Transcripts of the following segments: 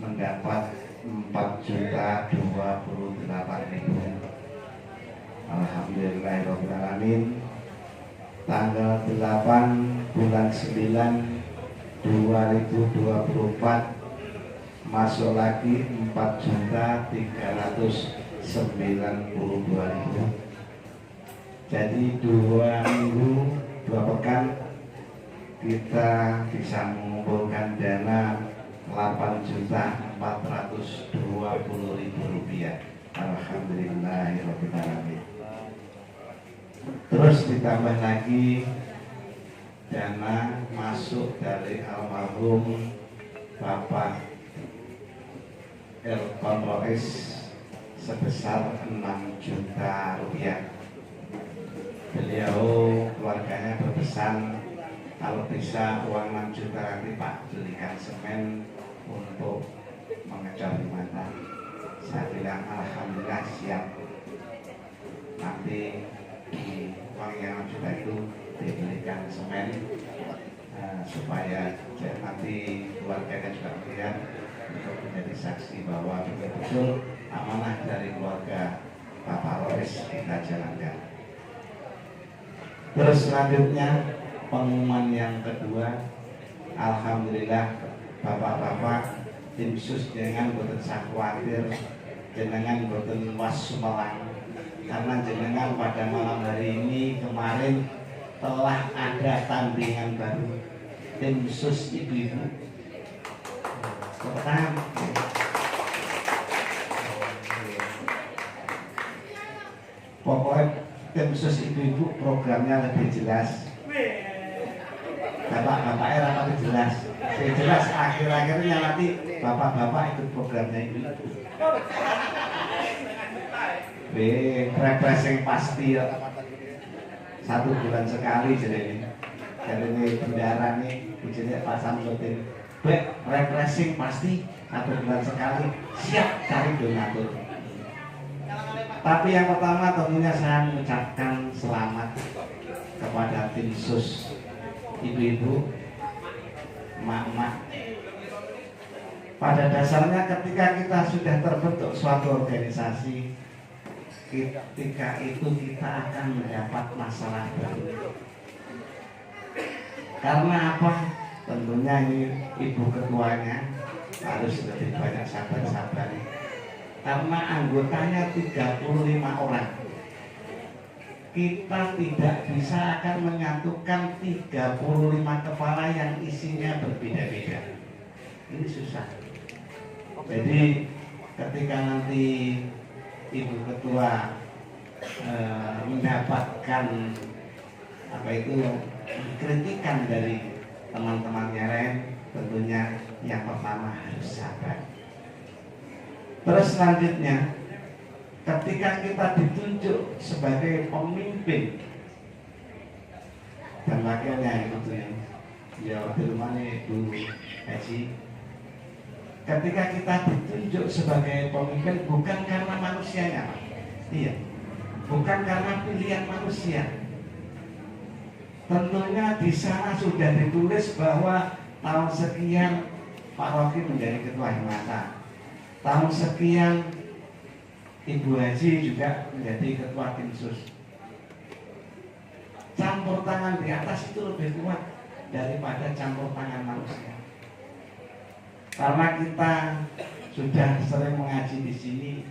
mendapat 4.028.000. Alhamdulillahirrahmanirrahim. Tanggal 8 bulan 9 2024 masuk lagi 4.392.000. Jadi 2 minggu 2 pekan kita bisa mengumpulkan dana 8.420.000 rupiah. Alhamdulillahirrahmanirrahim. Terus ditambah lagi dana masuk dari almarhum Bapak Elkon Rois sebesar 6 juta rupiah. Beliau keluarganya berpesan kalau bisa uang 6 juta nanti Pak belikan semen untuk mengejar jembatan. Saya bilang alhamdulillah siap. Nanti uang yang 6 juta itu dibelikan semen supaya nanti keluarganya juga melihat untuk menjadi saksi bahwa betul-betul amanah dari keluarga Bapak Rois kita jalankan. Terus selanjutnya pengumuman yang kedua, alhamdulillah bapak-bapak tim sus jenengan boten sak kuatir, jenengan boten was sumelang, karena jenengan pada malam hari ini kemarin telah ada tandingan baru tim sus ibu-ibu. Pertama, pokoknya tim sus ibu-ibu programnya lebih jelas. Bapak-bapaknya rapatnya jelas. Saya jelas akhir-akhirnya nanti bapak-bapak ikut programnya ibu. Refreshing pasti 1 bulan sekali jadi ini bendara nih ujiannya Pak Samsudin. Refreshing pasti 1 bulan sekali, siap cari donatur. Tapi yang pertama tentunya saya mengucapkan selamat kepada tim sus, ibu-ibu, emak-emak. Pada dasarnya ketika kita sudah terbentuk suatu organisasi, ketika itu kita akan mendapat masalah baru. Karena apa? Tentunya ini ibu ketuanya harus lebih banyak sabar-sabar. Karena anggotanya 35 orang. Kita tidak bisa akan menyatukan 35 kepala yang isinya berbeda-beda. Ini susah. Jadi ketika nanti ibu ketua mendapatkan apa itu kritikan dari teman-temannya lain, tentunya yang pertama harus sabar. Terus selanjutnya, ketika kita ditunjuk sebagai pemimpin dan wakilnya itu ya di rumahnya Bu Haji, ketika kita ditunjuk sebagai pemimpin bukan karena manusianya, iya, bukan karena pilihan manusia. Tentunya di sana sudah ditulis bahwa tahun sekian Pak Rocky menjadi ketua himata, tahun sekian Ibu Haji juga menjadi ketua tim sus. Campur tangan di atas itu lebih kuat daripada campur tangan manusia. Karena kita sudah sering mengaji di sini,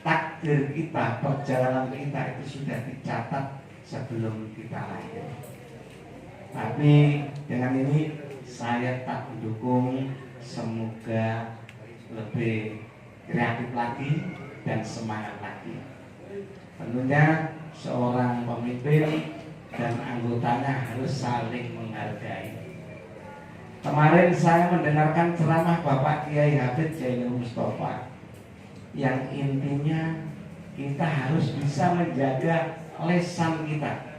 takdir kita, perjalanan kita itu sudah dicatat sebelum kita lahir. Tapi dengan ini saya tak mendukung, semoga lebih kreatif lagi dan semangat lagi. Tentunya seorang pemimpin dan anggotanya harus saling menghargai. Kemarin saya mendengarkan ceramah Bapak Kiai Habib Jainul Mustafa yang intinya kita harus bisa menjaga lisan kita.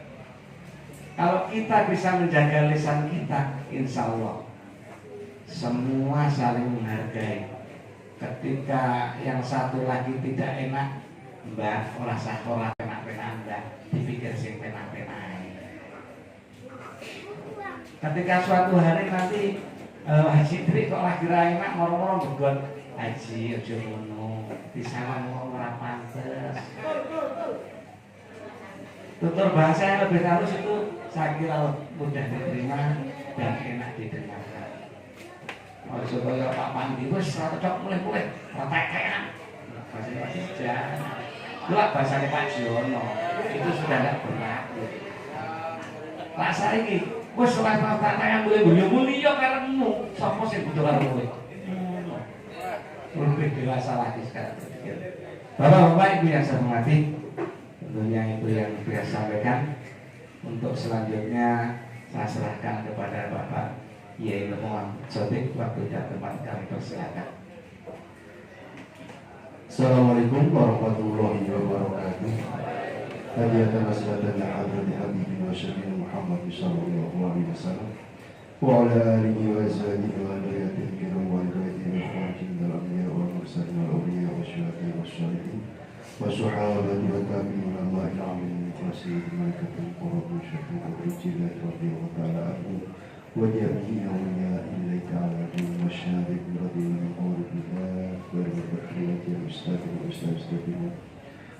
Kalau kita bisa menjaga lisan kita, insya Allah semua saling menghargai. Ketika yang satu lagi tidak enak, mbak ora sah ora penak-penak mbak, dipikir sing penak-penak. Ketika suatu hari nanti Haji Tri kok lagi ra enak moro-moro nggon haji aja ngono. Disawang ora pantes. Tutur bahasa yang lebih halus itu saya kira mudah diterima dan enak didengarkan. Ojo kaya Pak Pandi wis ora cocok mulih-mulih, ora tekean. Bahasa jangan. Lha bahasane Pak Jono itu sudah tidak berlaku. Lah saiki wis ora tekean mulih-mulih yo karepmu, sapa sing butuh karo kowe? Lebih dewasa lagi sekarang. Bapak-bapak Ibu yang saya hormati, tentunya itu yang saya sampaikan. Untuk selanjutnya saya serahkan kepada Bapak Yai Muhammad Sotik. Waktu dan tempat kami persilakan. Assalamualaikum warahmatullahi wabarakatuh. Hadiyatan wasilatan hadrati habibina wa syafiina Muhammad sallallahu alaihi wasallam wa ala alihi wa sahbihi wa dzurriyyatihi kiram wa ikhwatihi wa akhwatihi minal anbiya wal mursalin wal awliya wa syuhada'i was shalihin wa shuhadati wa tabi'in wa ila'amin wa sayyidil malaikatil muqarrabin syafi'in wa rijilati wa ta'ala anhu wa jami'i awliya ilaika ala dini wa syahadatin radiyallahu anhu billah wa al-bakhirati al-ustadhi wa ustadhi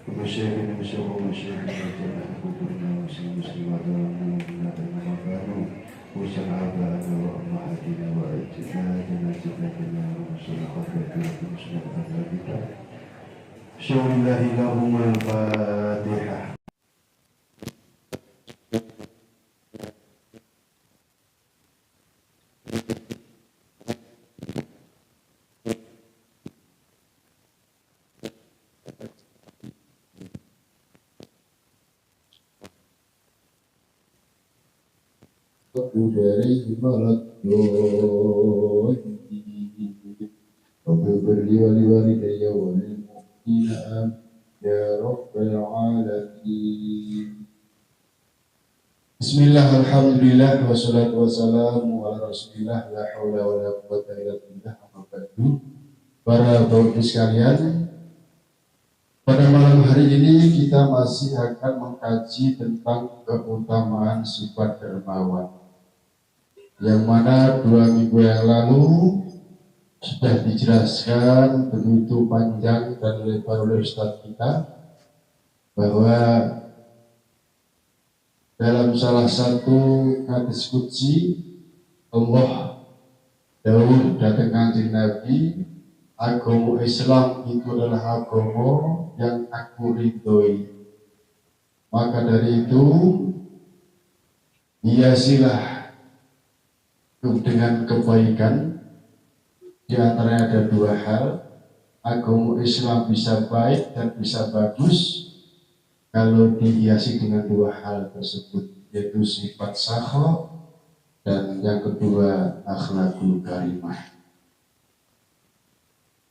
ومشاهدين مشاهدين ومشاهدين وكبرنا ومسلمات ومؤمنات ومغانو وسعادنا وأمهاتنا وأجدادنا جدنا ومصلحات وكبرنا ومصلحات وكبرنا شو الله لهم الفاتحة. dari malat doa Rabbir li wali walidayya wal mu'minina ya rabbal alamin. Bismillah, alhamdulillah, wassalatu wassalamu ala rasulillah, la hawla wa la quwwata illa billah. Para bapak sekalian, pada malam hari ini kita masih akan mengkaji tentang keutamaan sifat dermawan, yang mana 2 minggu yang lalu sudah dijelaskan begitu panjang dan lebar oleh Ustaz kita bahwa dalam salah satu hadis qudsi Allah dawuh datang kanjeng Nabi, agama Islam itu adalah agama yang aku ridhoi. Maka dari itu hiasilah dengan kebaikan. Di antaranya ada 2 hal. Agama Islam bisa baik dan bisa bagus kalau dihiasi dengan 2 hal tersebut, yaitu sifat sakho dan yang kedua akhlakul karimah.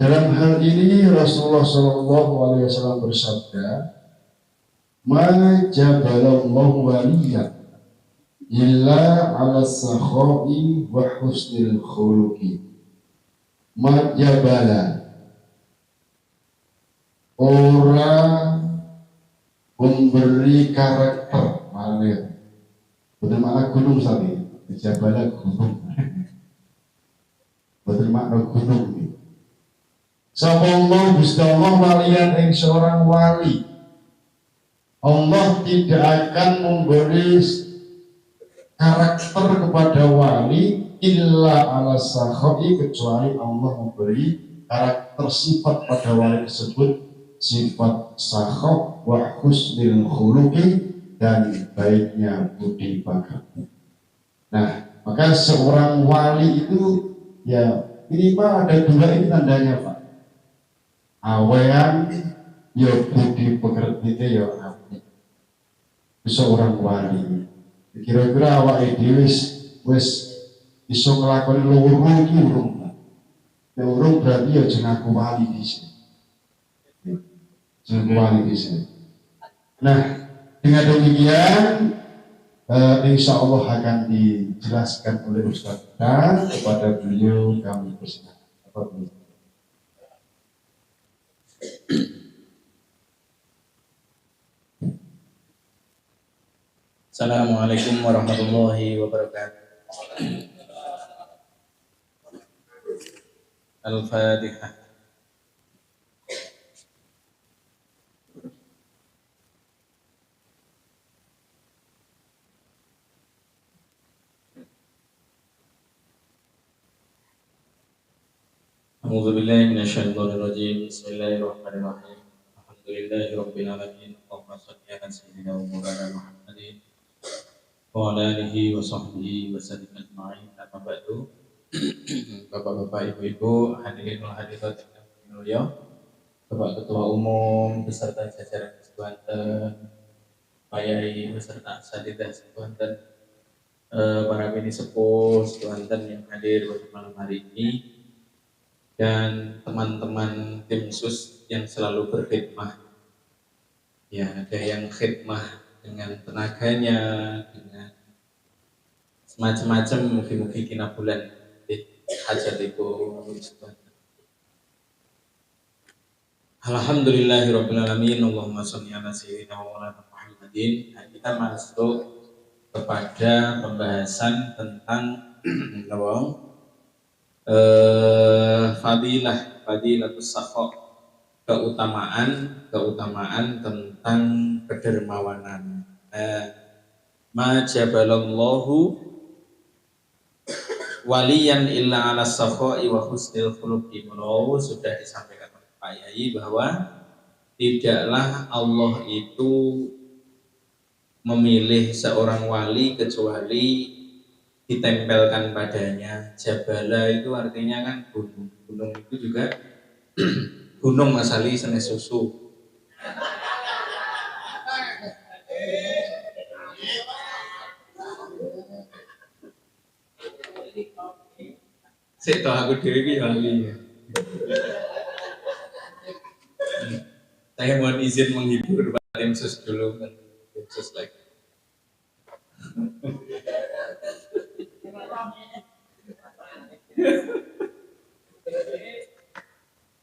Dalam hal ini Rasulullah SAW bersabda, "Ma jabalallahu waliyan illa ala sakhoi wa husnil khuluqi." Majabala, orang memberi karakter, mana betul makna gunung sapi, Jabala gunung, betul makna gunung. Sapallah bismillah walian yang seorang wali, Allah tidak akan memberi karakter kepada wali illa ala sakhoi, kecuali Allah memberi karakter sifat pada wali tersebut, sifat sakho wa husnil khuluqi, dan baiknya budi pekerti. Nah, maka seorang wali itu ya minimal ada 2 ini tandanya, Pak. Awean ya budi pekerti ya apik. Seorang wali kira-kira awake dhewe wis iso nglakoni loro iki urung. Nek urung berarti ya jeneng aku wali dhisik. Jeneng wali dhisik. Nah, dengan demikian insya Allah akan dijelaskan oleh Ustaz dan kepada beliau kami persilakan. Assalamualaikum warahmatullahi wabarakatuh. Al-Fatihah. A'udzubillahi minasyaitonir rajim. Bismillahirrahmanirrahim. Alhamdulillahirabbil alamin. Allahumma shalli ala sayyidina wa maulana Muhammadin wa ala alihi wa sahbihi wa sallim ajma'in. Amma ba'du. Bapak-bapak, ibu-ibu, hadirin wal hadirat yang mulia, Bapak Ketua Umum beserta jajaran Banten, Pak Yai beserta Asatidzah Banten, para bini sepuh Banten yang hadir pada malam hari ini, dan teman-teman tim sus yang selalu berkhidmah. Ya, ada yang khidmah dengan tenaganya, dengan semacam-macam, mungkin kina bulan hajat itu. Alhamdulillahirrabbilalamin. Allahumma sholli ala sayyidina wa maulana Muhammadin. Nah, kita masuk kepada pembahasan tentang fadilatus sakho, keutamaan tentang kedermawanan. Ma jabalallahu waliyan illa ala sakhoi wa husnil khuluqi. Sudah disampaikan oleh Pak Yai bahwa tidaklah Allah itu memilih seorang wali kecuali ditempelkan padanya jabala. Itu artinya kan gunung itu juga gunung asali senes susu. Saya tahu aku diri wali ya. Saya mohon izin menghibur Pak Tim Sus dulu kan. Tim Sus lagi.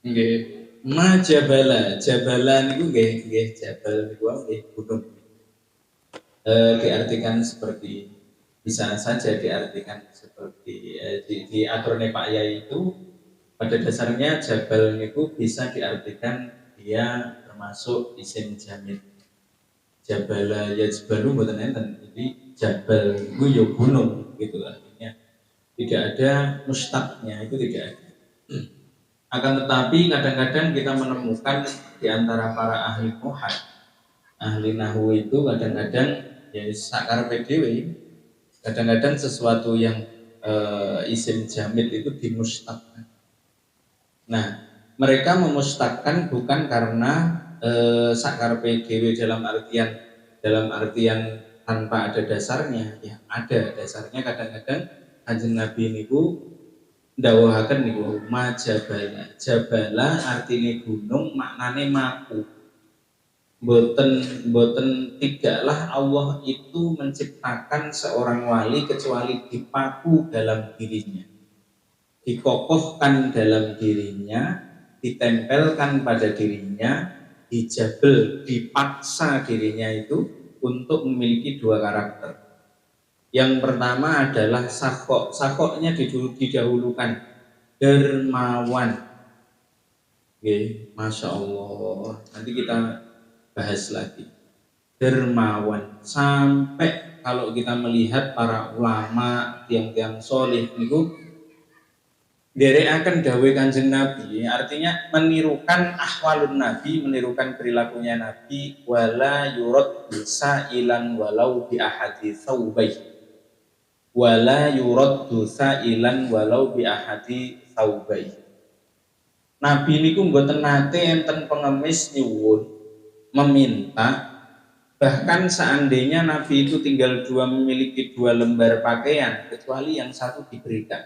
Nggih, jabalan niku nggih jabal niku nggih gunung. Diartikan seperti, bisa saja diartikan seperti diaturnya Pak Yai itu pada dasarnya jabal niku bisa diartikan dia termasuk isim jamid. Jabala yajbalu mboten enten. Jadi jabal niku ya gunung gitu artinya. Tidak ada mustaqnya, itu tidak ada. Akan tetapi kadang-kadang kita menemukan di antara para ahli muhad, ahli nahwu itu kadang-kadang ya sakar PDW, kadang-kadang sesuatu yang isim jamid itu dimustaqkan. Nah, mereka memustakkan bukan karena sakar PDW dalam artian tanpa ada dasarnya. Ya ada dasarnya. Kadang-kadang Kanjeng Nabi niku ndawuhaken niku jabala artine gunung, maknane maku. Boten tidaklah Allah itu menciptakan seorang wali kecuali dipaku dalam dirinya, dikokohkan dalam dirinya, ditempelkan pada dirinya, dijabel, dipaksa dirinya itu untuk memiliki dua karakter. Yang pertama adalah sakoknya didahulukan dermawan. Oke, Masya Allah. Nanti kita bahas lagi. Dermawan. Sampai kalau kita melihat para ulama, tiang-tiang solih itu akan dawe Kanjeng Nabi, artinya menirukan ahwalun Nabi, menirukan perilakunya Nabi. Wala yurad bisa ilan walau bi ahadi thawbaih. Wala yuraddu sa'ilan walau bi ahadi thawbai. Nabi niku mboten nate enten pengemis nyuwun meminta, bahkan seandainya Nabi itu tinggal memiliki dua lembar pakaian kecuali yang satu diberikan.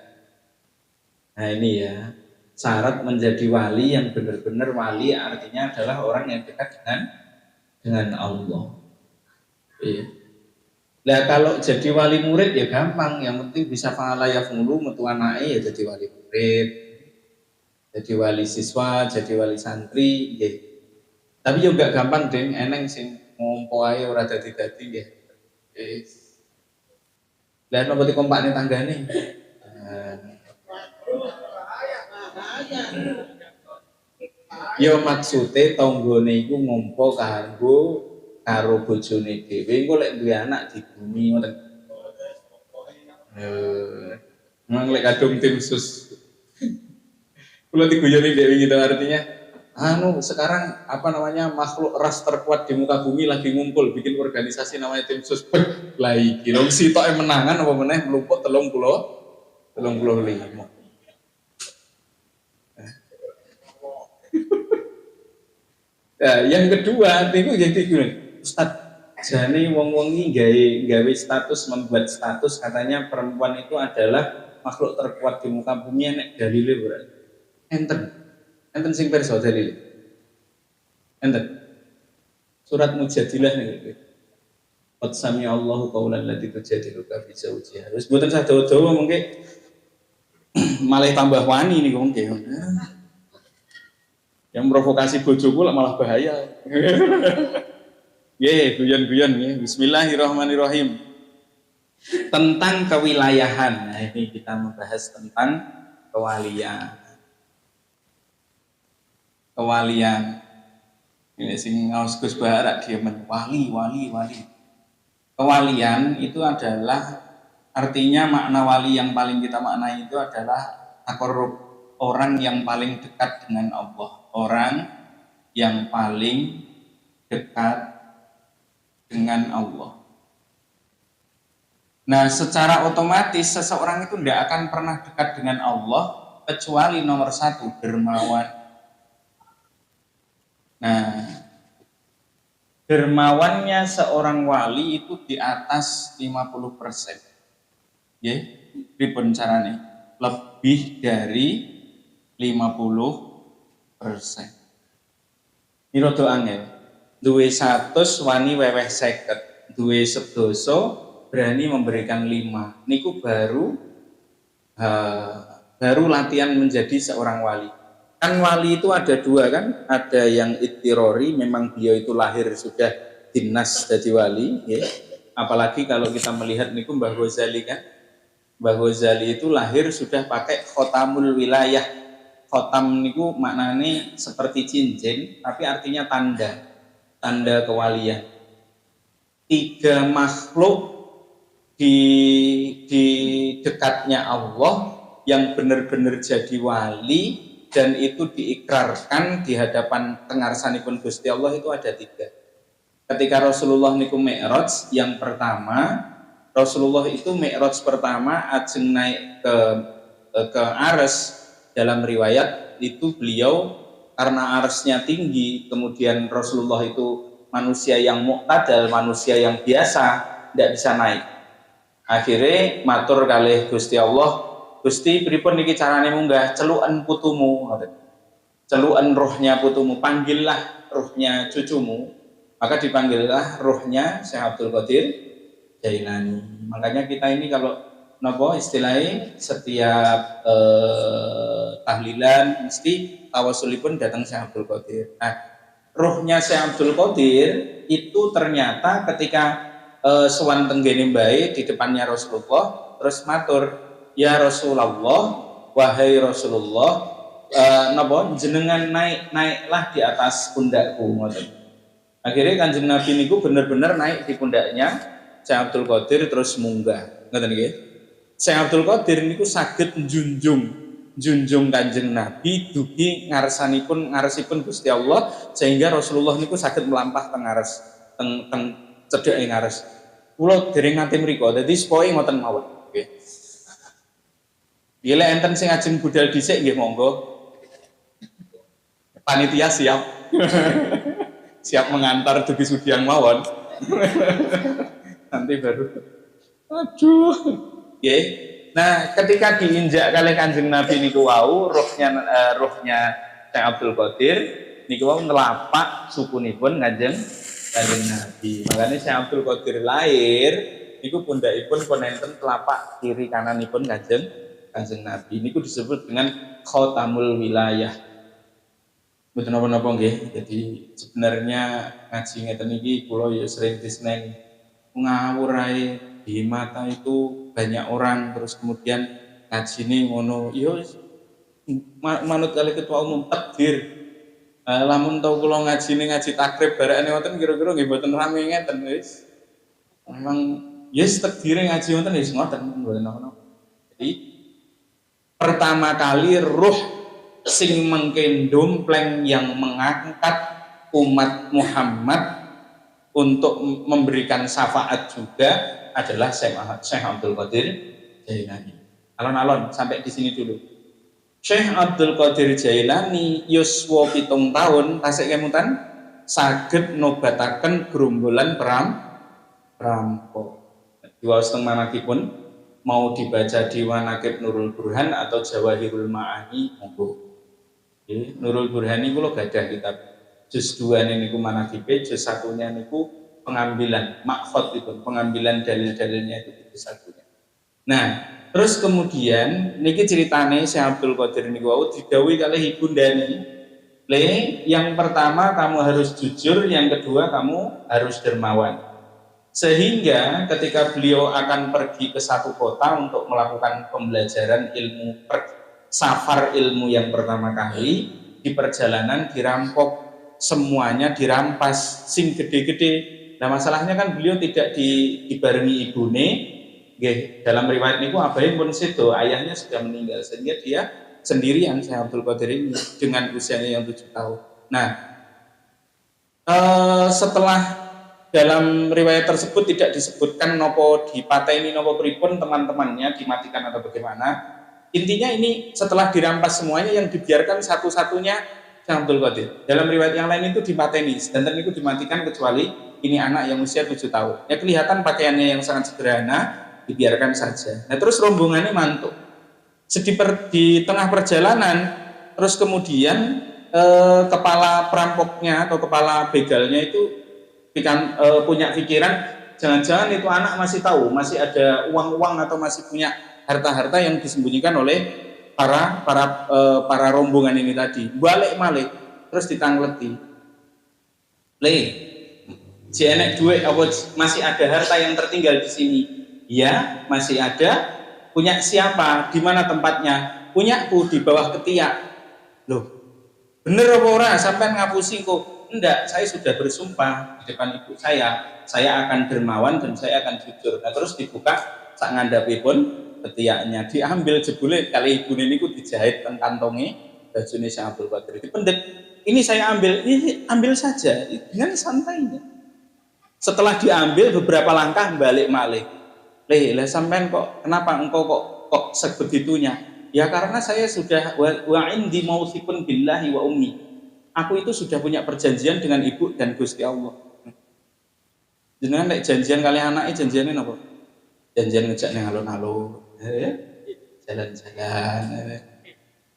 Nah ini ya, syarat menjadi wali yang benar-benar wali artinya adalah orang yang dekat dengan Allah. Iya. Nah kalau jadi wali murid ya gampang, yang penting bisa fa'ala yaf'ulu metu anake ya jadi wali murid, jadi wali siswa, jadi wali santri, ya. Tapi juga gampang deng, eneng sing ngompo ae ora dadi-dadi nggih. Lah nopo dikompakne tanggane. Ya maksude tanggane iku ngompo karo bojone dhewe engko lek duwe anak di bumi ngoten. Memang lek kadung tim sus. Kula diguyoni dek wingi artinya sekarang apa namanya makhluk ras terkuat di muka bumi lagi ngumpul bikin organisasi namanya tim sus. Lah iki lho sitoke menangan apa meneh mlumpuk 35. Nah, yang kedua itu jadi gini, Ustaz, jane wong-wong iki gawe status, membuat status katanya perempuan itu adalah makhluk terkuat di muka bumi, nek dalile ora. Enten sing perso dalile. Enten. Surat Mujadilah niku. Qad sami Allahu qaulan lati tujadiluka fi zawjiha. Wis mboten sah dawa-dawa mengke malah tambah wani niku mengke. Yang provokasi bojoku lah malah bahaya. Guyon-guyon nggih. Bismillahirrahmanirrahim. Tentang kewilayahan. Nah, ini kita membahas tentang kewalian. Ini sing ngaos Gus Barak dia wali. Kewalian itu adalah artinya makna wali yang paling kita maknai itu adalah takarrub, orang yang paling dekat dengan Allah, orang yang paling dekat dengan Allah. Nah, secara otomatis seseorang itu tidak akan pernah dekat dengan Allah kecuali nomor satu, dermawan. Nah, dermawannya seorang wali itu di atas 50%. Ya, pripun carane? Lebih dari 50%. Ini rada angel. Duwe 100 wani weweh 50. Duwe sedoso berani memberikan 5. Niku baru latihan menjadi seorang wali. Kan wali itu ada dua kan, ada yang ittirori, memang beliau itu lahir sudah dinas jadi wali, ya. Apalagi kalau kita melihat niku Mbah Ghazali kan, Mbah Ghazali itu lahir sudah pakai khotamul wilayah. Khotam niku maknanya seperti cincin, tapi artinya tanda kewalian. 3 makhluk di dekatnya Allah yang benar-benar jadi wali dan itu diikrarkan di hadapan tengarsanipun Gusti Allah itu ada 3. Ketika Rasulullah niku Mi'raj yang pertama, Rasulullah itu Mi'raj pertama ajeng naik ke Arsy. Dalam riwayat itu beliau karena arsy-nya tinggi, kemudian Rasulullah itu manusia yang mu'tadal, manusia yang biasa, tidak bisa naik. Akhirnya matur kalih Gusti Allah, Gusti pripun niki carane munggah? Celukan putumu, celukan rohnya putumu, panggillah rohnya cucumu. Maka dipanggillah rohnya Syekh Abdul Qadir Jailani. Makanya kita ini kalau nopo istilahnya setiap tahlilan mesti tawasulipun datang Syekh Abdul Qadir. Nah, rohnya Syekh Abdul Qadir itu ternyata ketika sowan tenggene mbae di depannya Rasulullah terus matur, ya Rasulullah, wahai Rasulullah, jenengan naiklah di atas pundakku. Akhirnya Kanjeng Nabi niku bener-bener naik di pundaknya Syekh Abdul Qadir terus munggah. Ngoten nggih. Syekh Abdul Qadir niku saged junjung Kanjeng Nabi dugi ngarsipun Gusti Allah sehingga Rasulullah niku saged melampah teng ngares teng cedheke ngares. Kula dereng nate mriku, dadi spoe ngoten mawon. Nggih. Bila enten sing ajeng budal dhisik nggih monggo. Panitia siap. Siap mengantar dugi sudiang mawon. Nanti baru. Aduh. Nggih. Nah, ketika diinjak kalih Kanjeng Nabi niku wau, rohnya Syekh Abdul Qadir niku wau nelapak sukunipun Kanjeng Nabi. Makanya Syekh Abdul Qadir lahir niku pundakipun pun enten telapak kiri kananipun Kanjeng Nabi. Niku disebut dengan khotamul wilayah. Mboten napa-napa nggih. Jadi sebenarnya ngaji ngeten iki kula ya sering disneng ngawur ae di mata itu banyak orang terus kemudian ngaji ini ngono. Ya manut kali ketua umum takdir. Lamun tau kula ngaji takrib barakane wonten kira-kira nggih mboten rame ngeten wis. Memang yes takdire ngaji wonten wis ngoten mboten napa-napa. Jadi pertama kali ruh sing mengkendompleng yang mengangkat umat Muhammad untuk memberikan syafaat juga adalah Syekh Abdul Qadir Jailani. Alon-alon sampai di sini dulu. Syekh Abdul Qadir Jailani yuswa 7 tahun tasik kemutan saged nobataken gerombolan perampok. Diwaos teng manakipun mau dibaca di Manaqib Nurul Burhan atau Jawahirul Ma'ani monggo. Nurul Burhan niku lho gadah kitab. Juz 2 niku manaqibe, juz 1-nya niku pengambilan makhfad itu, pengambilan dalil-dalilnya itu juz 1-nya. Nah, terus kemudian niki ceritane Syekh Abdul Qadir niku wau didhawuhi kalih ibundane. Yang pertama kamu harus jujur, yang kedua kamu harus dermawan. Sehingga ketika beliau akan pergi ke satu kota untuk melakukan pembelajaran ilmu safar ilmu yang pertama kali, di perjalanan dirampok, semuanya dirampas, sing gede-gede. Nah masalahnya kan beliau tidak dibarengi ibune. Dalam riwayat niku abahe pun sedo, ayahnya sudah meninggal, sehingga dia sendirian Syekh Abdul Qadir ini dengan usianya yang 7 tahun. Nah, setelah dalam riwayat tersebut tidak disebutkan nopo dipateni nopo pripun teman-temannya dimatikan atau bagaimana. Intinya ini setelah dirampas semuanya yang dibiarkan satu-satunya Syekh Abdul Qadir. Dalam riwayat yang lain itu dipateni, dan itu dimatikan kecuali ini anak yang usia 7 tahun. Ya kelihatan pakaiannya yang sangat sederhana, dibiarkan saja. Nah terus rombongannya mantuk. Di tengah perjalanan, terus kemudian kepala perampoknya atau kepala begalnya itu punya pikiran, jangan-jangan itu anak masih tahu, masih ada uang-uang atau masih punya harta-harta yang disembunyikan oleh para rombongan ini tadi. Balik malik, terus ditangleti. Si enek duit apa masih ada harta yang tertinggal di sini? Ya, masih ada. Punya siapa? Di mana tempatnya? Punyaku di bawah ketiak. Loh, bener apa ora? Sampai ngapusi kok. Enggak, saya sudah bersumpah di depan ibu saya akan dermawan dan saya akan jujur. Nah terus dibuka sak ngandhapipun ketiaknya, diambil jebule kali ibu niku dijahit teng kantonge bajune Syekh Abdul Qadir. Dipendet, ini saya ambil, ini ambil saja dengan santainya. Setelah diambil beberapa langkah balik malih. Lah sampean kok kenapa engkau kok sebegitunya? Ya karena saya sudah wa indi mausikun billahi wa ummi. Aku itu sudah punya perjanjian dengan ibu dan Gusti Allah. Jenengan nek janjian kali anake janjiane napa? Janjian ngejak nang alun-alun. Jalan-jalan.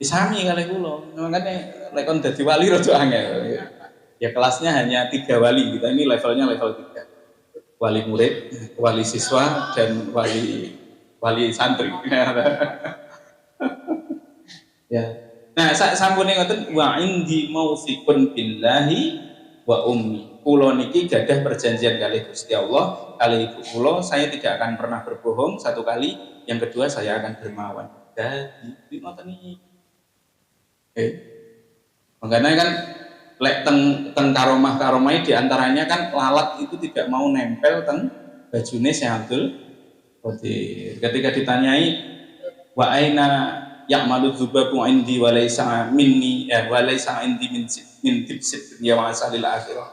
Disami kali kula. Makane lek kon dadi wali rada angel. Ya kelasnya hanya 3 wali, kita ini levelnya level 3. Wali murid, wali siswa dan wali santri. Ya. Nah, sampune ngoten wa indi mausikun billahi wa ummi. Kula niki gadah perjanjian kali Gusti Allah, kali ibu kula, saya tidak akan pernah berbohong satu kali, yang kedua saya akan dermawan. Dadi ngoten iki. Makanya kan lek teng karomah di antaranya kan lalat itu tidak mau nempel teng bajune Syekh Abdul Qadir. Ketika ditanyai wa aina ya'malu dzubabu indi wa laisa minni wa laisa indi min tibsit ya wa asalil akhirah.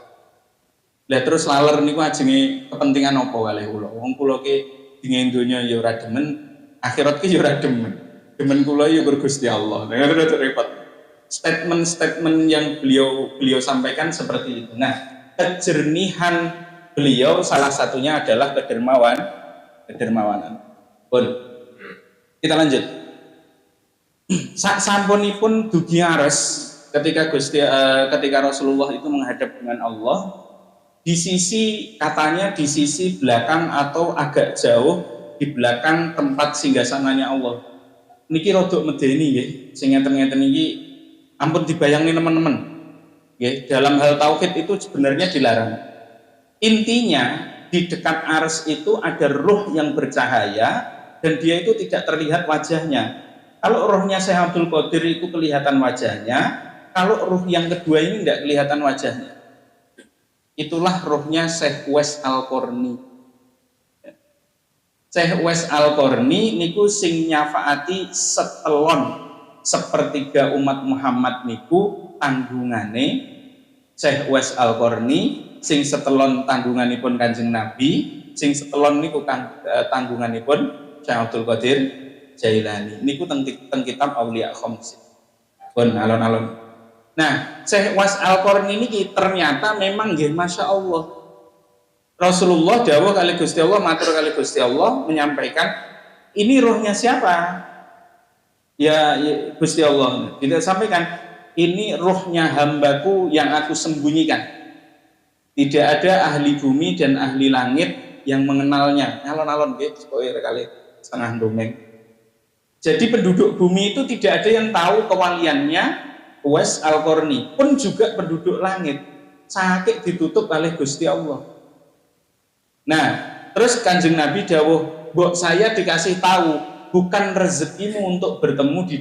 Lah terus laler niku ajenge kepentingan apa kalih kula? Wong kula ki dingin donya ya ora demen, akhirat ki ya ora demen. Demen kula ya Gusti Allah. Nah, repot. Statement yang beliau sampaikan seperti itu. Nah, kejernihan beliau salah satunya adalah kedermawanan. Pun kita lanjut. Sampunipun dugi ares ketika Rasulullah itu menghadap dengan Allah, di sisi belakang atau agak jauh di belakang tempat singgasananya Allah. Niki rodok medeni nggih, sing ngeten-ngeten iki ampun dibayangin teman-teman. Nggih, dalam hal tauhid itu sebenarnya dilarang. Intinya di dekat ars itu ada ruh yang bercahaya dan dia itu tidak terlihat wajahnya. Kalau rohnya Syekh Abdul Qadir itu kelihatan wajahnya, kalau roh yang kedua ini tidak kelihatan wajahnya. Itulah rohnya Syekh Uwais Al-Qarni. Syekh Uwais Al-Qarni niku sing nyafaati setelon sepertiga umat Muhammad niku tanggungane Syekh Uwais Al-Qarni, sing setelon tanggunganipun Kanjeng Nabi, sing setelon niku tanggunganipun Syekh Abdul Qadir Jailani. Niku teng kitab Auliya Khomsi. Pun alon-alon. Nah, Syekh Uwais Al-Qarni niki ternyata memang nggih Masya Allah. Rasulullah dawuh kali Gusti Allah, matur kali Gusti Allah menyampaikan, ini rohnya siapa? Ya Gusti Allah. Tidak sampaikan, ini rohnya hambaku yang aku sembunyikan. Tidak ada ahli bumi dan ahli langit yang mengenalnya. Alon-alon nggih, kali setengah domeng. Jadi penduduk bumi itu tidak ada yang tahu kewaliannya Uwais Al-Qarni, pun juga penduduk langit. Sakit ditutup oleh Gusti Allah. Nah, terus Kanjeng Nabi dawuh, "Mbok saya dikasih tahu, bukan rezekimu untuk bertemu di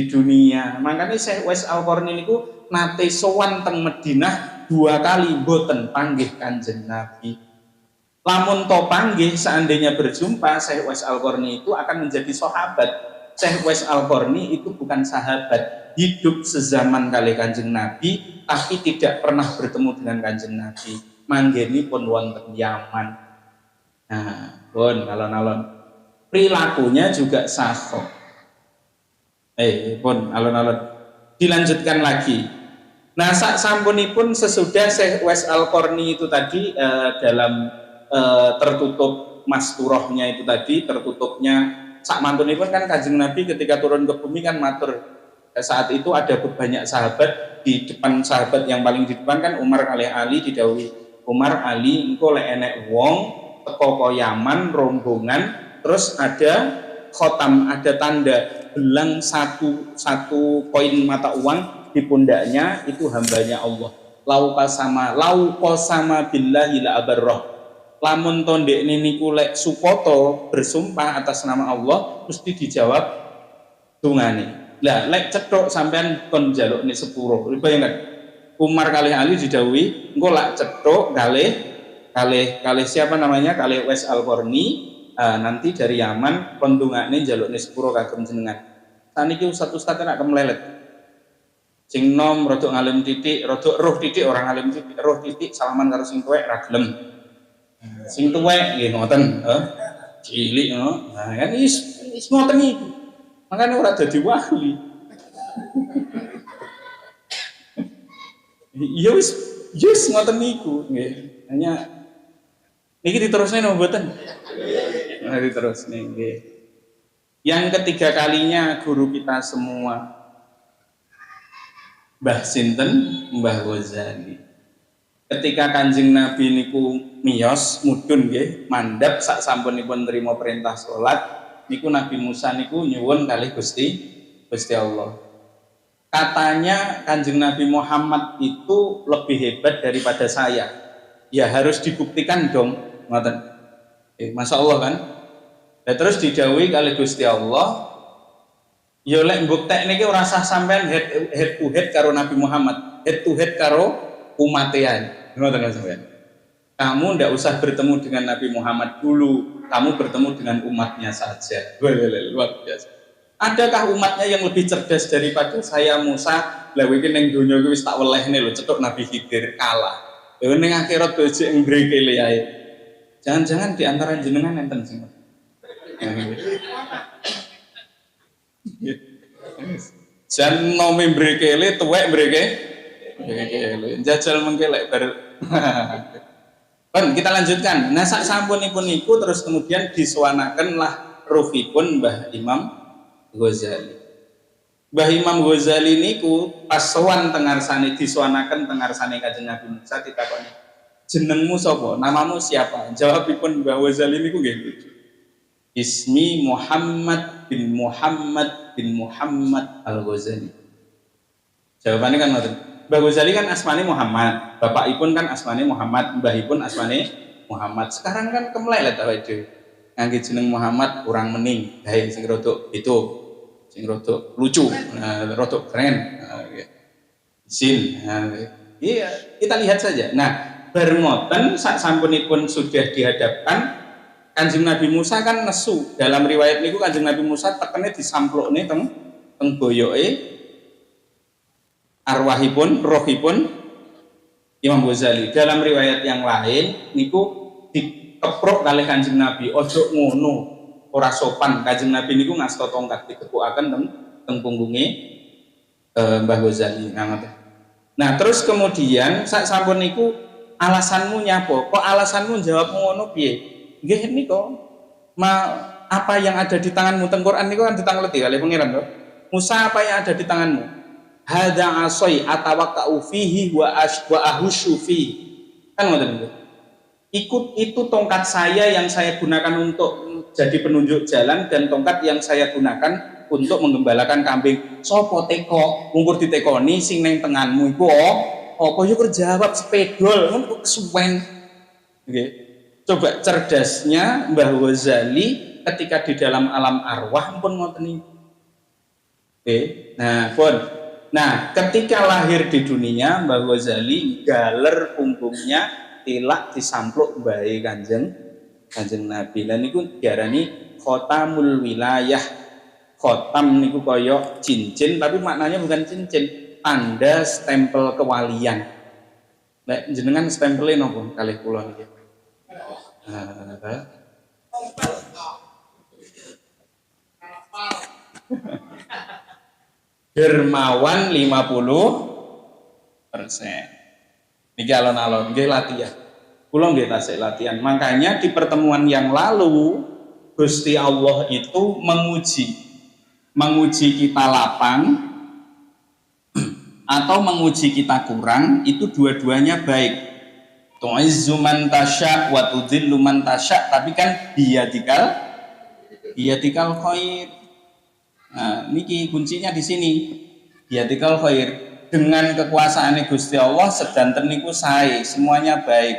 dunia." Makanya Syekh Uwais Al-Qarni niku nate sowan teng Madinah 2 kali mboten panggih Kanjeng Nabi. Lamun to panggih seandainya berjumpa, Syekh Uwais Al-Qarni itu akan menjadi sahabat. Syekh Uwais Al-Qarni itu bukan sahabat, hidup sezaman kali Kanjeng Nabi tapi tidak pernah bertemu dengan Kanjeng Nabi. Manggeni pun wonten Yaman. Nah, pun alon-alon perilakunya juga sahih. Pun alon-alon dilanjutkan lagi. Nah, sak sampunipun sesudah Syekh Uwais Al-Qarni itu tadi dalam tertutup masturohnya itu tadi, tertutupnya sak mantunipun kan Kanjeng Nabi ketika turun ke bumi kan matur, saat itu ada banyak sahabat, di depan sahabat yang paling di depan kan Umar kali Ali didhawuhi, Umar Ali engko lek enek wong teko Yaman rombongan terus ada khotam, ada tanda belang satu koin mata uang di pundaknya, itu hambanya Allah. Laukosama billahi la abarrah. Lamun tondek niku lek supoto bersumpah atas nama Allah mesti dijawab dungane. Lah lek cethuk sampean kon njalukne sepuro. Bayangkan Umar kali Ali didhawuhi engko lak cethuk kalih siapa namanya? Kalih Uwais Al-Qarni nanti dari Yaman kon ndongakne njalukne sepuro kagem jenengan. Saniki ustaz-ustaz nak kemlelet. Sing nom rodok ngalim titik, rodok roh titik orang ngalim titik, roh titik salaman karo sing tuwek ra gelem. Sing tuwek nggih ngoten, cilik ngono. Nah, kan is ngoten iki. Makane ora dadi wali. Ya wis ngoten niku nggih. Hanya niki diterusne napa mboten? Nah, diterusne nggih. Yang ketiga kalinya guru kita semua Mbah sinten? Mbah Ghazali. Ketika Kanjeng Nabi niku miyos mudhun nggih, mandhap sak sampunipun nrimo perintah salat, niku Nabi Musa niku nyuwun kalih Gusti Allah. Katanya Kanjeng Nabi Muhammad itu lebih hebat daripada saya. Ya harus dibuktikan dong, ngoten. Masya Allah kan? Dan terus didhawuhi kalih Gusti Allah, ya lek mbuktekne iki ora sah sampean head to head karo Nabi Muhammad, head to head karo umatean. Ngoten kan sampean. Kamu ndak usah bertemu dengan Nabi Muhammad dulu, kamu bertemu dengan umatnya saja. Luar biasa. Adakah umatnya yang lebih cerdas daripada saya Musa? Lah iki ning donya iki wis tak welehne lho, cetuk Nabi Khidir kalah. Lha ning akhirat dhewe ngrikile ae. Jangan-jangan di antara jenengan enten sing. Jan nomi mbrekele tuwek mbrekele jajal mengkelek bar. Kan kita lanjutkan. Nah sak sampunipun niku terus kemudian disuwanakenlah ruhipun Mbah Imam Ghazali. Mbah Imam Ghazali niku pas sowan teng ngarsane disuwanaken teng ngarsane Kanjeng Nabi Musa ditakoni, "Jenengmu sapa? Namamu siapa?" Jawabipun Mbah Ghazali niku nggih, "Ismi Muhammad bin Muhammad Al-Ghazali." Jawabannya kan ngoten. Mbah Ghazali kan asmane Muhammad, bapakipun kan asmane Muhammad, mbahipun asmane Muhammad. Sekarang kan kemlelet awake dhewe. Ngangge jeneng Muhammad kurang mening, gawe sing rodok itu. sing rodok lucu, rodok keren, isin. Iya, kita lihat saja. Nah, bareng ngoten sak sampunipun sudah dihadapkan Kanjeng Nabi Musa kan nesu. Dalam riwayat niku Kanjeng Nabi Musa tekene disamplokne teng boyoke arwahipun, rohipun Imam Ghazali. Dalam riwayat yang lain niku dikeprok kalih Kanjeng Nabi, ojo ngono, ora sopan. Kanjeng Nabi niku ngasta tongkat dikepukaken teng punggunge Mbah Ghazali. Nah, terus kemudian sak sampun niku alasanmu nyapa? Kok alasanmu jawab ngono piye? Nggih niku apa yang ada di tanganmu teng Quran niku kan ditangleti kalih pangeran to. Musa, apa yang ada di tanganmu? Hadza asai atawakkau fihi wa ahushu fi. Kan ngoten niku. Itu tongkat saya yang saya gunakan untuk jadi penunjuk jalan dan tongkat yang saya gunakan untuk menggembalakan kambing. Sopo teko ngumpur ditekoni sing neng tenganmu iku apa yo jawab sepedol ngono kesuwen. Nggih. Coba cerdasnya Mbah Ghazali ketika di dalam alam arwah pun ngoten niku. Oke. Nah, pun. Nah, ketika lahir di dunia Mbah Ghazali galer punggungnya tilak disampluk mbahe Kanjeng Nabi. Lan niku diarani khotamul wilayah. Khotam niku kaya cincin tapi maknanya bukan cincin, tanda stempel kewalian. Nek jenengan stempele napa kalih kula niki? Dermawan 50%. Niki alon-alon nggih latihan. Kula nggih tasik latihan. Makanya di pertemuan yang lalu Gusti Allah itu menguji kita lapang atau menguji kita kurang, itu dua-duanya baik. Tu'izzu man tasya wa tudhillu man tasya, tapi kan biyadikal khair. Nah, niki kuncinya di sini. Biyadikal khair. Dengan kekuasaan Gusti Allah sedanten niku sae, semuanya baik.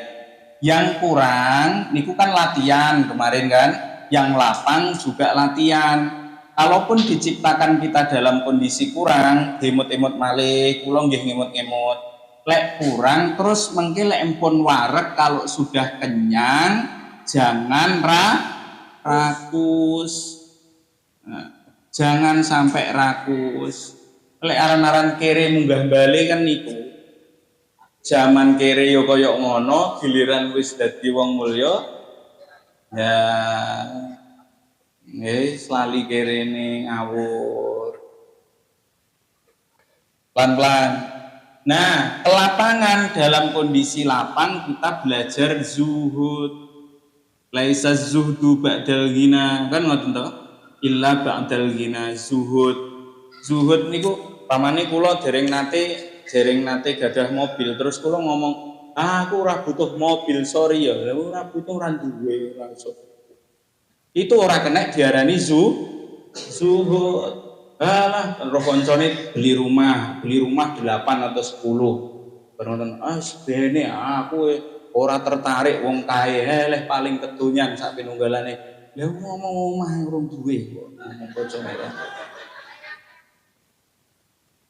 Yang kurang niku kan latihan kemarin kan, yang lapang juga latihan. Kalaupun diciptakan kita dalam kondisi kurang, emot-emot malih, kula nggih ngemot-ngemot. Lek kurang terus mengke lek empun wareg, kalau sudah kenyang jangan rakus. Nah, jangan sampai rakus. Lek aran-aran kere munggah bali kan niku. Zaman kere yo koyok ngono, giliran wis dadi wong mulya ya lali kerene ngawur. Pelan-pelan. Nah, kelapangan, dalam kondisi lapang kita belajar zuhud. Laisa zuhdu ba'dal ghina, kan ngoten to? Illa ba'dal ghina zuhud. Zuhud niku pamane kula dereng nate gadah mobil, terus kula ngomong, aku ora butuh mobil, sorry ya, ora butuh, ora duwe langsung. Itu ora kena diarani zuhud. Alah, roh koncone beli rumah 8 atau 10. Bernoten, sebene aku ora tertarik wong kae, leh paling kedonyan sak pinunggalane. Lah ngomong omah urung duwe kok koncone.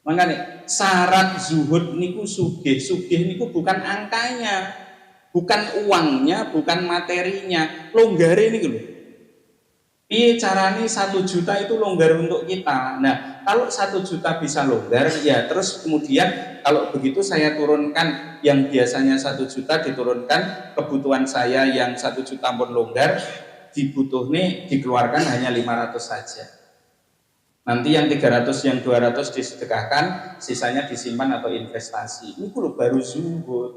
Makanya syarat zuhud niku sugih niku bukan angkanya, bukan uangnya, bukan materinya, longgare niku lho. Piye carane 1 juta itu longgar untuk kita. Nah, kalau 1 juta bisa longgar, ya terus kemudian kalau begitu saya turunkan yang biasanya 1 juta diturunkan, kebutuhan saya yang 1 juta pun longgar, dibutuhne dikeluarkan hanya 500 saja. Nanti yang 300, yang 200 disedekahkan, sisanya disimpan atau investasi. Ini kulo baru zuhud.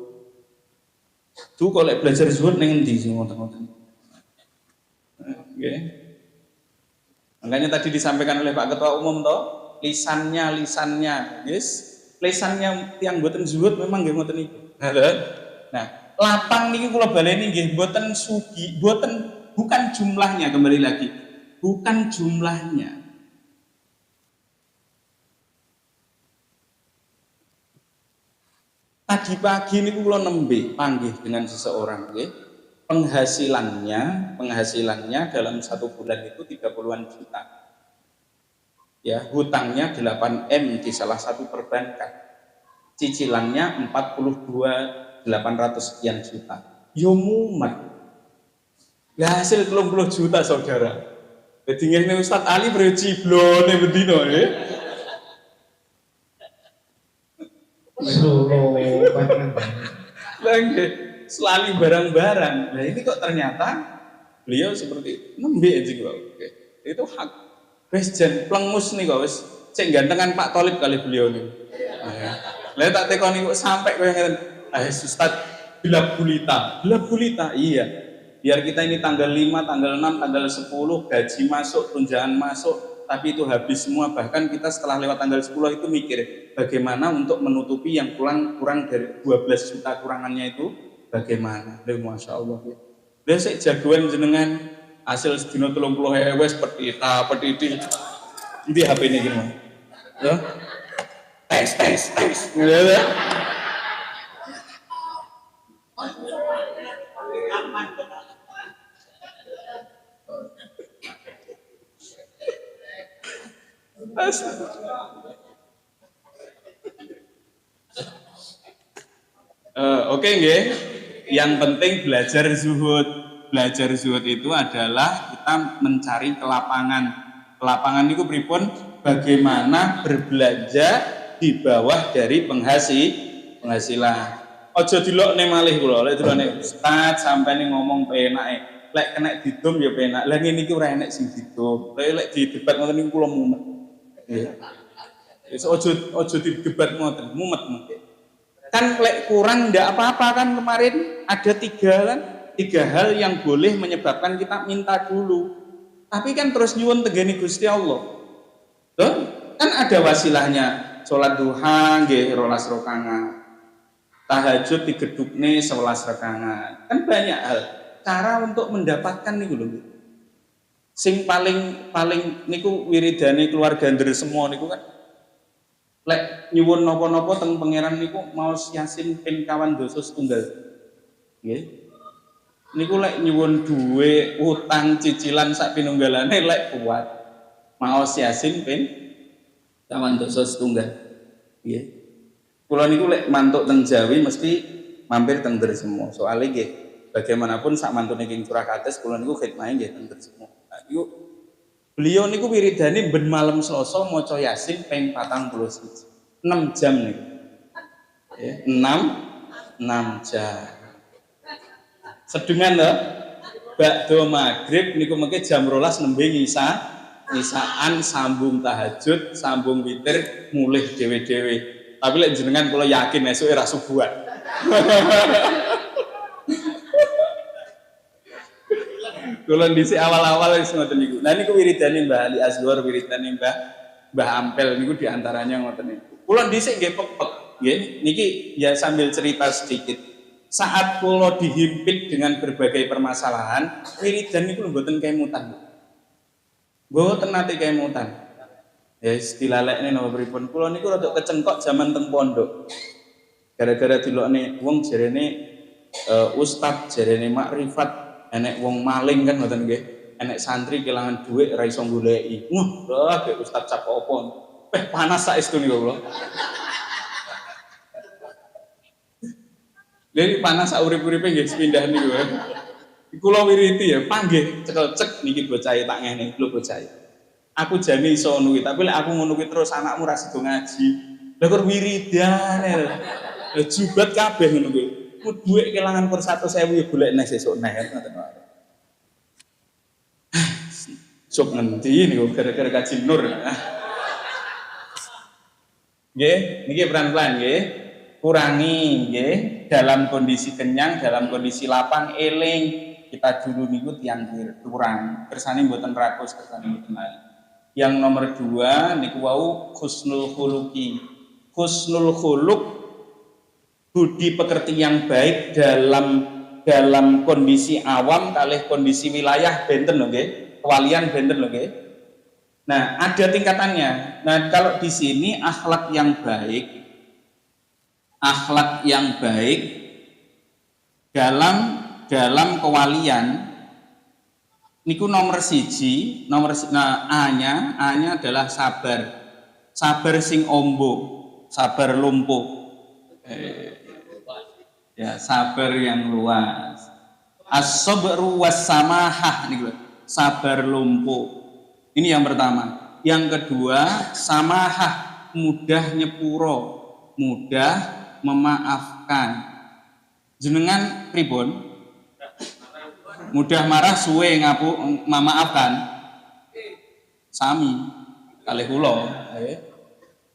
Tuh kalau belajar zuhud ning endi sing ngoten-ngoten. Nggih. Makanya tadi disampaikan oleh Pak Ketua Umum toh, lisannya, yes. Lisannya yang mboten zuhud memang nggih ngoten niku. Nah, lapang niki kula baleni nggih mboten sugi, bukan jumlahnya, kembali lagi. Bukan jumlahnya. Tadi pagi niku kula nembe panggih dengan seseorang nggih. Penghasilannya dalam 1 bulan itu 30-an juta. Ya, hutangnya 8M di salah satu perbankan. Cicilannya 42.800 sekian juta. Yo mumet. Lah hasil 30 juta saudara. Jadi ngene Ustaz Ali berciblone bendino ya. Solo banget. Lagi selalu barang-barang. Nah ini kok ternyata beliau seperti nembe anjing kok. Oke. Itu hak. Wis jan plengus nih kok wis sing gantengan Pak Tholib kali beliau nih. Lah tak tekoni kok sampai koyo ngeten. Ah Ustaz gelap gulita. Gelap gulita. Iya. Biar kita ini tanggal 5, tanggal 6, tanggal 10 gaji masuk, tunjangan masuk, tapi itu habis semua. Bahkan kita setelah lewat tanggal 10 itu mikir bagaimana untuk menutupi yang kurang dari 12 juta kurangannya itu bagaimana. Masya Allah ya. Dia sik jagoan jenengan hasil sedina 30.000 seperti itu. Ini HP ini gimana? Ya. Tes. Ya. Oke nggih. Yang penting belajar zuhud. Belajar zuhud itu adalah kita mencari kelapangan. Kelapangan itu pripun? Bagaimana berbelanja di bawah dari penghasilan. Ojo dilokne malih kula, lek dilokne Ustaz sampeyan ngomong penake. Lek kena didum ya penak. Lah ngene iki ora enek sing didum. Lek di debat ngoten niku kula mumet. Nggih. Wis ojo didebat ngoten, mumet mungkin. Kan lek kurang ndak apa-apa kan kemarin ada 3 hal yang boleh menyebabkan kita minta dulu. Tapi kan terus nyuwun tegene Gusti Allah. Tuh, kan ada wasilahnya. Salat duha nggih 12 rakaat. Tahajud digedukne 11 rakaat. Kan banyak hal cara untuk mendapatkan niku lho. Sing paling niku wiridane keluarga ndher semua niku kan lek nyuwun napa-napa teng pangeran niku maos Yasin ping 200 tunggal. Nggih. Niku lek nyuwun duwe utang cicilan sak pinunggalane lek kuat. Maos Yasin ping 200 tunggal. Nggih. Kula niku lek mantuk teng Jawi mesti mampir teng ndher semua. Soale nggih bagaimanapun sak mantune king Surakarta kula niku khidmah nggih teng ndher semua. Niku beliau niku wiridane ben malam Selasa maca Yasin ping 41. 6 jam niku. Ya, 6 jam. Sedengan to. Bakdo maghrib niku mengke jam 12 nembe ngisaan sambung tahajud, sambung witir, mulih dhewe-dhewe. Tapi lek jenengan kula yakin esuk ora subuhan. Kula dhisik awal-awal wis ngoten niku. Nah niku wiridane Mbah Ali Azhar, wiridane Mbah Ampel niku diantaranya ngoten niku. Kula dhisik nggih pepek, nggih. Niki ya sambil cerita sedikit. Saat kula dihimpit dengan berbagai permasalahan, wiridan niku mboten kemutan. Mboten nate kemutan. Ya dilalekne napa pripun? Kula niku rada kecengkok zaman teng pondok. Gara-gara dilokne wong jarene ustaz, jarene makrifat, enek wong maling kan ngoten nggih. Enek santri kelangan dhuwit ora iso goleki. Wah, ge ustaz cap apa? Panas saestu niku kula. Lha panas sak urip-uripe nggih pindah niku. Kula wiriti ya, panggih cekel cek niki bocahe tak ngene, lho bocahe. Aku jane iso ngono kuwi, tapi lek aku ngono kuwi terus anakmu ra sedo ngaji. Lah kok wiridan lho. Lah jubat kabeh ngono kuwi. Ku dhuwit kelangan per 100.000 ya golek neh sesuk neh ngoten wae. Sok ngendi niku gara-gara kaji nur. Nggih, niki pelan-pelan nggih. Kurangi nggih, dalam kondisi kenyang, dalam kondisi lapang eling. Kita dulu niku tiyang kurang. Kersane mboten rakus, kersane mboten lain. Yang nomor 2 niku wau husnul khuluqi. Husnul khuluq budi pekerti yang baik dalam kondisi awam kalih kondisi wilayah benten lho nggih. Kewalian benten lho nggih. Nah, ada tingkatannya. Nah, kalau di sini akhlak yang baik dalam kewalian niku nomor siji, nah A-nya adalah sabar. Sabar sing ombo, sabar lumpuh. Ya, sabar yang luas. As-sabru was-samahah niku. Sabar lumpuh. Ini yang pertama. Yang kedua, samahah, mudah nyepuro, mudah memaafkan. Jenengan pripun? Mudah marah suwe memaafkan. Sami kalih kula.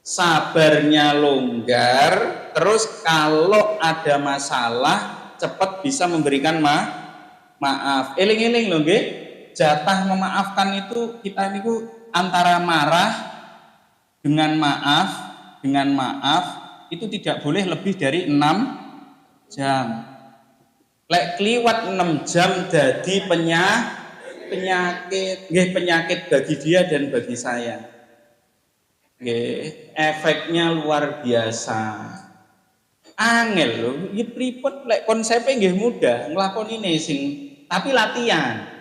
Sabarnya longgar, terus kalau ada masalah cepat bisa memberikan maaf. Eling-eling lho nggih. Jatah memaafkan itu kita niku antara marah dengan maaf itu tidak boleh lebih dari 6 jam. Lek kliwat 6 jam jadi penyakit, nggih penyakit bagi dia dan bagi saya. Nggih, efeknya luar biasa. Angel lho, iki pripun lek konsepnya nggih mudah, nglakonine sing tapi latihan.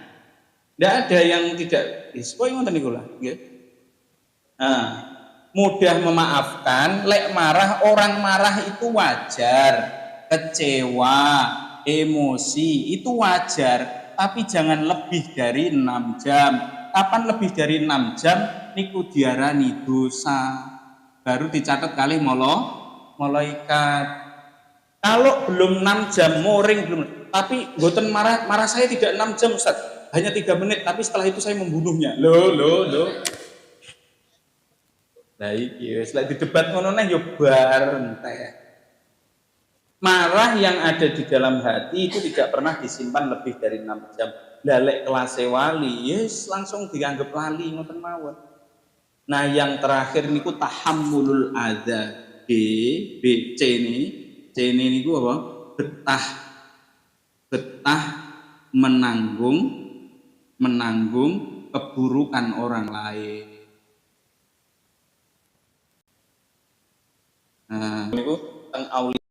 Ndak ada yang tidak dispoy ngoten niku lah, nggih. Nah, mudah memaafkan, lek marah, orang marah itu wajar, kecewa, emosi itu wajar, tapi jangan lebih dari 6 jam. Kapan lebih dari 6 jam niku diarani dosa. Baru dicatat kali malaikat. Kalau belum 6 jam moring belum, tapi mboten marah saya tidak 6 jam Ustaz. Hanya 3 menit, tapi setelah itu saya membunuhnya. Loh. Nah iki wis lek didebat ngono neh yo bar entek. Marah yang ada di dalam hati itu tidak pernah disimpan lebih dari 6 jam. Lah lek kelase wali, yes langsung dianggap lali ngoten mawon. Nah, yang terakhir niku tahammulul adza. C ini niku apa? Betah menanggung keburukan orang lain. Nah, niku teng aulia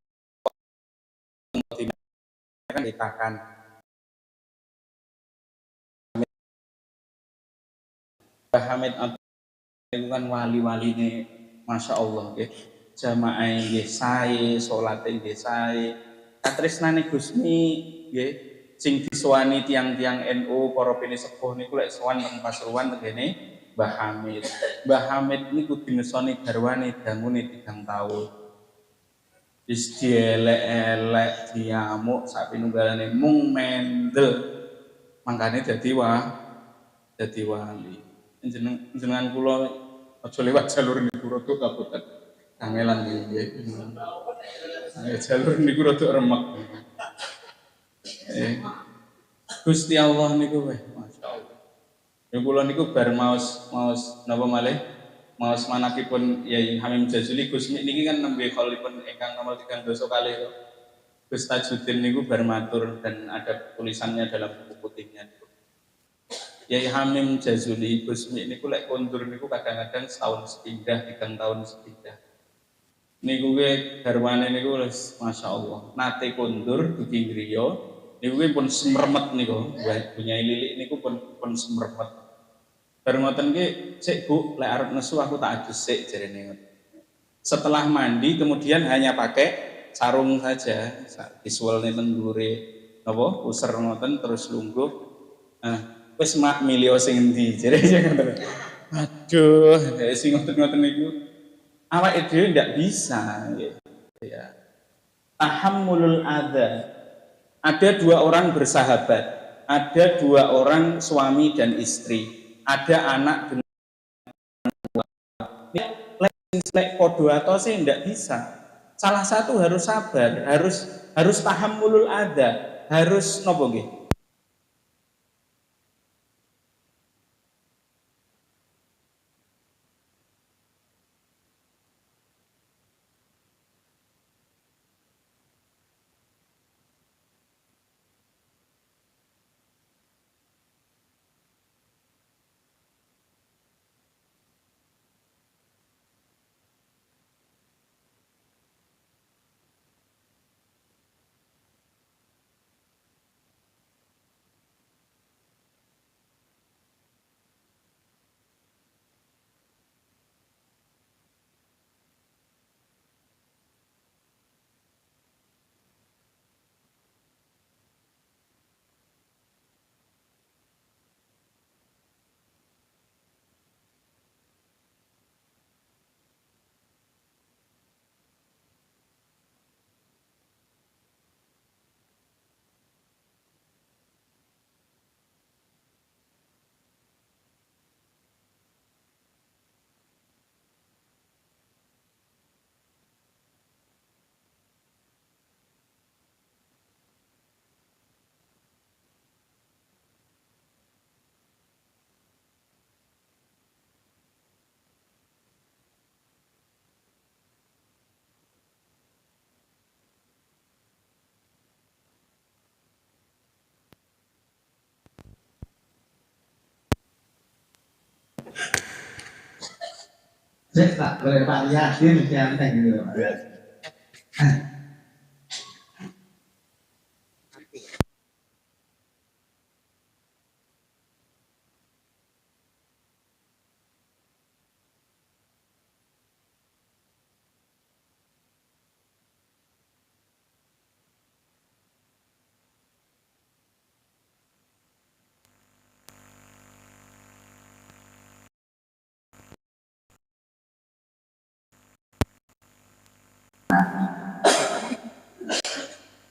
kan ditakan Hamid itu kan wali-wali ini, masya Allah, ya. Jamaah nggih sae, salate nggih sae. Katresnane Gusmi nggih sing disowani tiang-tiang NU para pene sepuh niku lek sowan teng Pasuruan tengene Mbah Hamid. Mbah Hamid niku dinesoni garwane dangune 3 taun. Wis dielek-elek, diamuk sak pinunggalane mung mendel. Mangkane dadi wali. Jenengan kula aja lewat jalur niku rada kabutan. Kangelan nggih. Jalur niku rada remek. Gusti Allah niku weh, masyaallah. Ya kula niku bar maos napa malih? Maos manakipun Yai Hamim Jazuli Gusmi niki kan nembe kholipun ingkang nomor 3 dosa kalih to. Gus Tajuddin niku bar matur dan ada tulisannya dalam buku putihnya. Yai Hamim Jazuli Gusmi niku lek kondur niku kadang-kadang setahun sepindah, 3 tahun sepindah. Niku ge garwane niku wis masyaallah. Nate kondur dugi griya niku pun semremet niku. Bunyai lilik niku pun semremet. Bar ngoten ki, "Sik Bu, lek arep nesu aku tak adus sik," jarene. Setelah mandi kemudian hanya pakai sarung saja, visualnya tenggure napa user ngoten terus lungguh. Wis mak milih sing endi jare ngoten. Aduh, sing ngoten-ngoten niku awake dhewe ndak bisa ya. Tahammulul adza. Ada 2 orang bersahabat, ada 2 orang suami dan istri, ada anak dengan lek podo atau sih ndak bisa. Salah satu harus sabar, harus tahammulul adza, harus nopo nggih? Saya tak boleh Pak Yasin siapa gitu Pak.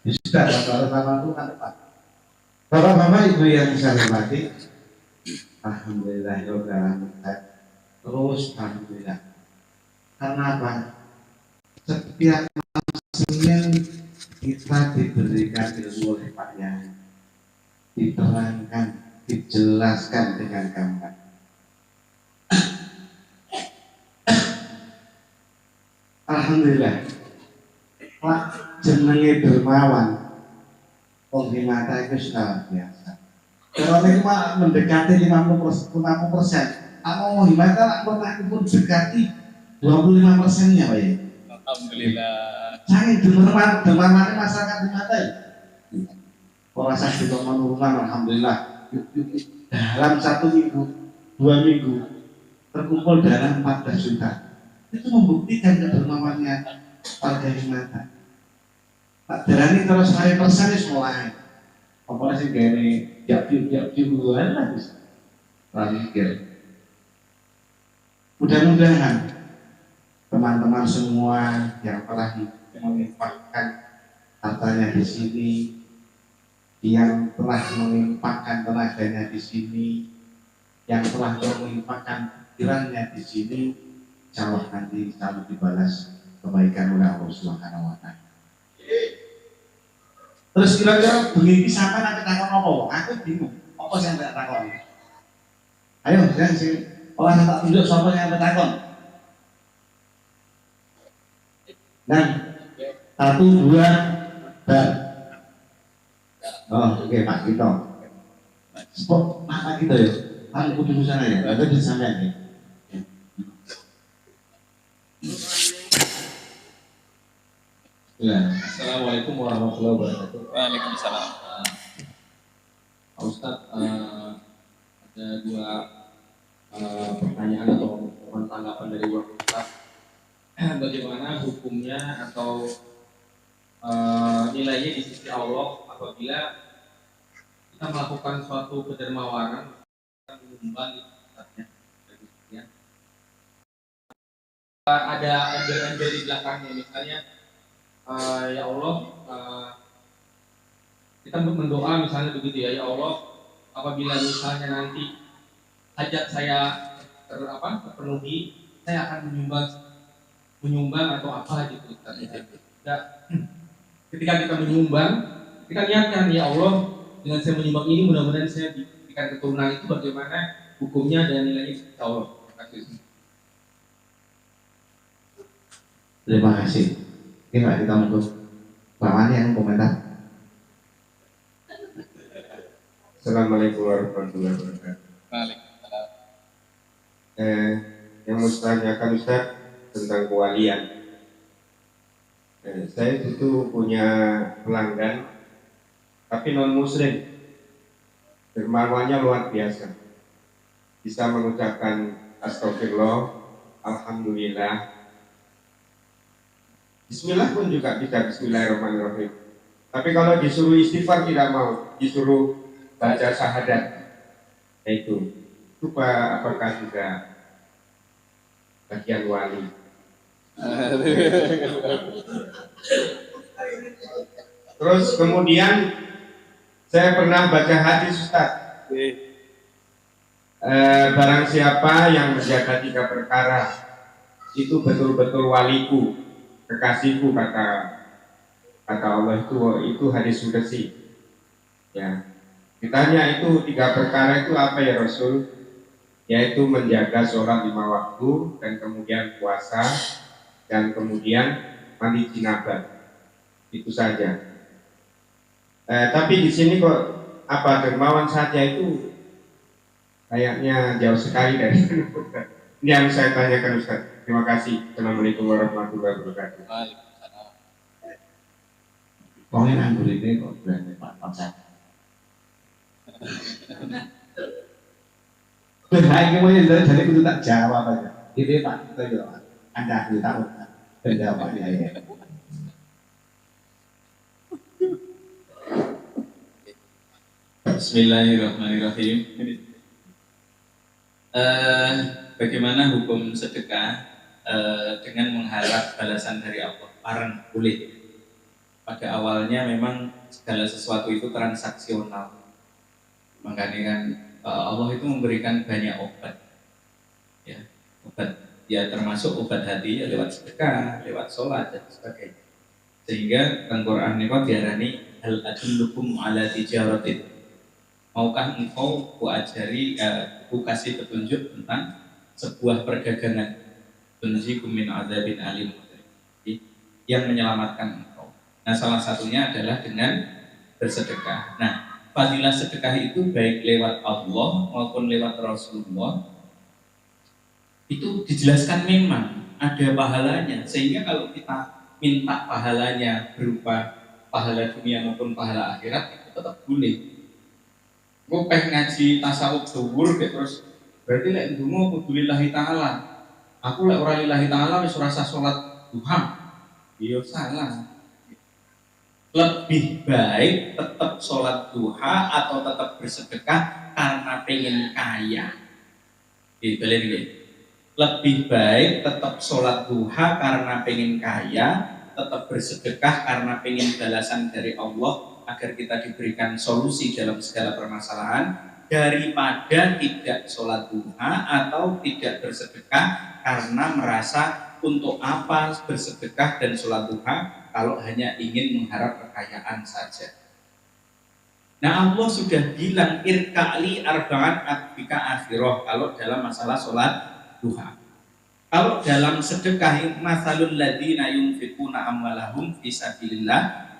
Sudah sama itu kan Pak. Bapak-bapak Ibu yang saya hormati, alhamdulillah terus alhamdulillah. Karena apa? Setiap Senin kita diberikan ilmu oleh Pak Yai, diterangkan, dijelaskan dengan gambar. Alhamdulillah. Pak jenenge dermawan, penghematan itu sudah biasa. Kalau ini mendekati 50%, aku mau himata pernah pun dekati 25%-nya Pak Yai. Alhamdulillah. Saya dermawan masyarakat himata. Orang saya juga menurunkan, alhamdulillah. Dalam 1 minggu, 2 minggu terkumpul dana 14 juta. Itu membuktikan kedermawannya warga himata. Pak Darani terus hari persenis mulai. Apa sih gini jap-jap duluan lah bisa. Mikir. Mudah-mudahan teman-teman semua yang telah menginfakkan hartanya di sini, yang telah menginfakkan tenaganya di sini, yang telah menginfakkan pikirannya di sini, insyaallah nanti selalu dibalas kebaikan oleh Allah Subhanahu wa Ta'ala. Terus kira-kira begini sampai nanti takon apa? Aku bingung. Apa sih yang tak takon? Ayo, jangan sih. Orang tak tunjuk siapa yang takon. Dan 1, 2, bar. Oh, oke Pak Gito. Spot Pak Gito ya. Pak kudu sana ya. Ada di sana ya. Ya. Assalamualaikum warahmatullahi wabarakatuh. Waalaikumsalam. Pak Ustadz, ada 2 pertanyaan atau tanggapan dari Pak Ustadz. Bagaimana hukumnya atau nilainya di sisi Allah apabila kita melakukan suatu kedermawanan, kita menyumbang ya. Ada embel-embel di belakangnya, misalnya ya Allah, kita mendoa misalnya begitu ya, ya Allah, apabila misalnya nanti hajat saya terpenuhi, saya akan menyumbang atau apa gitu. Ketika kita menyumbang, kita niatkan ya Allah, dengan saya menyumbang ini mudah-mudahan saya diberikan keturunan, itu bagaimana hukumnya dan nilainya insya Allah. Terima kasih. Kita untuk Pak yang komentar. Assalamualaikum warahmatullahi wabarakatuh. Waalaikumsalam. Yang mau ditanyakan Ustaz tentang kewalian. Saya itu punya pelanggan, tapi non muslim. Dermawannya luar biasa. Bisa mengucapkan astagfirullah, alhamdulillah. Bismillah pun juga bisa, bismillahirrahmanirrahim. Tapi kalau disuruh istighfar tidak mau, disuruh baca syahadat. Itu apakah juga bagian wali? Terus kemudian saya pernah baca hadis Ustaz. Barang siapa yang menjaga 3 perkara, itu betul-betul waliku, kekasihku, kata Allah, itu hadis qudsi. Ya. Ditanya itu 3 perkara itu apa ya Rasul? Yaitu menjaga sholat 5 waktu, dan kemudian puasa, dan kemudian mandi jinabat. Itu saja. Tapi di sini kok dermawan saja itu kayaknya jauh sekali dari ini yang saya tanyakan Ustaz. Terima kasih. Assalamualaikum warahmatullahi wabarakatuh. Waalaikumsalam. Wong nganggur ini kok berani Pak konsep. Nah, ini mau yang dari kudu tak jawab aja. Ini Pak, itu ya. Anda ahli tahu. Penjawabnya ya. Bismillahirrahmanirrahim. Bagaimana hukum sedekah dengan mengharap balasan dari Allah? Parang boleh. Pada awalnya memang segala sesuatu itu transaksional. Makanya kan Allah itu memberikan banyak obat, ya, obat, ya termasuk obat hati ya, lewat sedekah, lewat sholat dan sebagainya. Sehingga Al-Quran ini kok diarani hal adullukum ala tijaratin. Maukah engkau kuajari, ku kasih petunjuk tentang sebuah perdagangan, tunjikum min adzabin alim, yang menyelamatkan engkau. Nah, salah satunya adalah dengan bersedekah. Nah, fadilah sedekah itu baik lewat Allah maupun lewat Rasulullah itu dijelaskan memang ada pahalanya, sehingga kalau kita minta pahalanya berupa pahala dunia maupun pahala akhirat itu tetap boleh. Gue pengen ngaji tasawuf dhuwur terus berarti lek ndonga kudu lillahi taala. Aku lek ora lillahi taala wis ora usah salat duha. Iya salah. Lebih baik tetap sholat duha atau tetap bersedekah karena pengen kaya. Lebih baik tetap sholat duha karena pengen kaya, tetap bersedekah karena pengen balasan dari Allah agar kita diberikan solusi dalam segala permasalahan, daripada tidak sholat duha atau tidak bersedekah karena merasa untuk apa bersedekah dan sholat duha kalau hanya ingin mengharap kekayaan saja. Nah, Allah sudah bilang irka'li arba'an atbika akhirah kalau dalam masalah sholat duha. Kalau dalam sedekah, masalul ladina yunfikuna amwalahum fisabilillah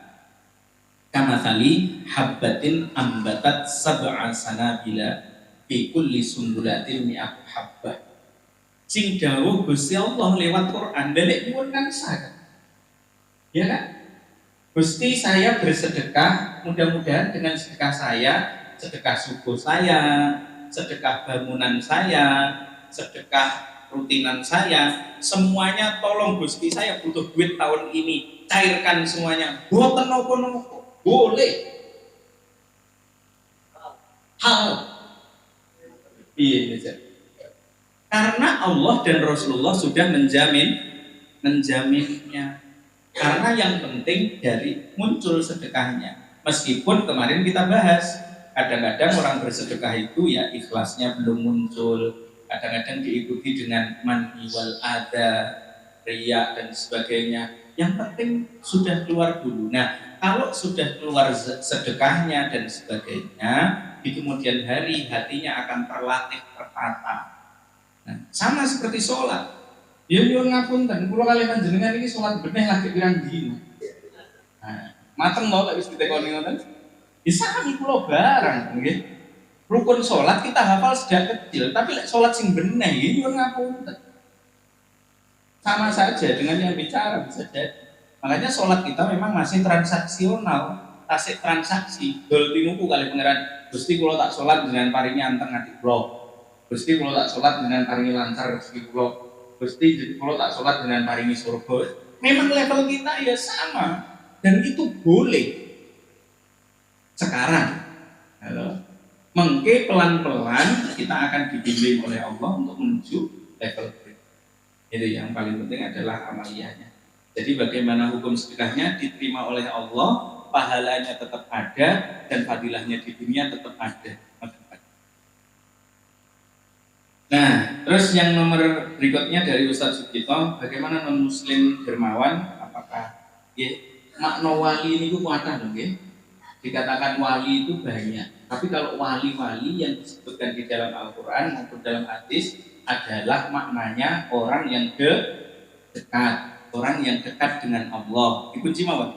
kamathali habbatin ambatat sab'a sanabila fi kulli sumbulatin mi'at habbah. Sing dawuh Gusti Allah lewat Quran, dalek nyuwun kan saged. Ya kan? Gusti, saya bersedekah, mudah-mudahan dengan sedekah saya, sedekah subuh saya, sedekah bangunan saya, sedekah rutinan saya, semuanya tolong Gusti, saya butuh duit tahun ini, cairkan semuanya. Boten napa-napa. Boleh. Hal. Iya, karena Allah dan Rasulullah sudah menjaminnya. Karena yang penting dari muncul sedekahnya. Meskipun kemarin kita bahas, kadang-kadang orang bersedekah itu ya ikhlasnya belum muncul, kadang-kadang diikuti dengan manhi wal ada, riya dan sebagainya. Yang penting sudah keluar dulu. Nah, kalau sudah keluar sedekahnya dan sebagainya, di kemudian hari hatinya akan terlatih, tertata. Nah, sama seperti sholat. Ya nyuwun ngapunten, kula kalih panjenengan iki sholat beneh lagi pirang dina. Nah, mateng to lek wis ditekoni ngoten. Bisa kami kula barang nggih. Rukun sholat kita hafal sejak kecil, tapi lek sholat sing beneh iki nyuwun ngapunten. Sama saja dengan yang bicara bisa jadi. Makanya sholat kita memang masih transaksional, tasik transaksi. Dol tinuku kali pangeran, Gusti kula tak sholat dengan paringi anteng ati kula. Gusti kula tak sholat dengan paringi lancar rezeki kula. Gusti kula tak sholat dengan paringi surga. Memang level kita ya sama dan itu boleh. Sekarang, mengke pelan-pelan kita akan dibimbing oleh Allah untuk menuju level berikutnya. Itu yang paling penting adalah amaliyahnya. Jadi bagaimana hukum sedekahnya diterima oleh Allah, pahalanya tetap ada dan fadilahnya di dunia tetap ada. Nah, terus yang nomor berikutnya dari Ustaz Sugito, bagaimana non muslim dermawan? Apakah ya, makna wali ini kuatah dong ya? Dikatakan wali itu banyak, tapi kalau wali-wali yang disebutkan di dalam Al-Quran maupun dalam hadis adalah maknanya orang yang dekat, orang yang dekat dengan Allah. Dikunci mawon.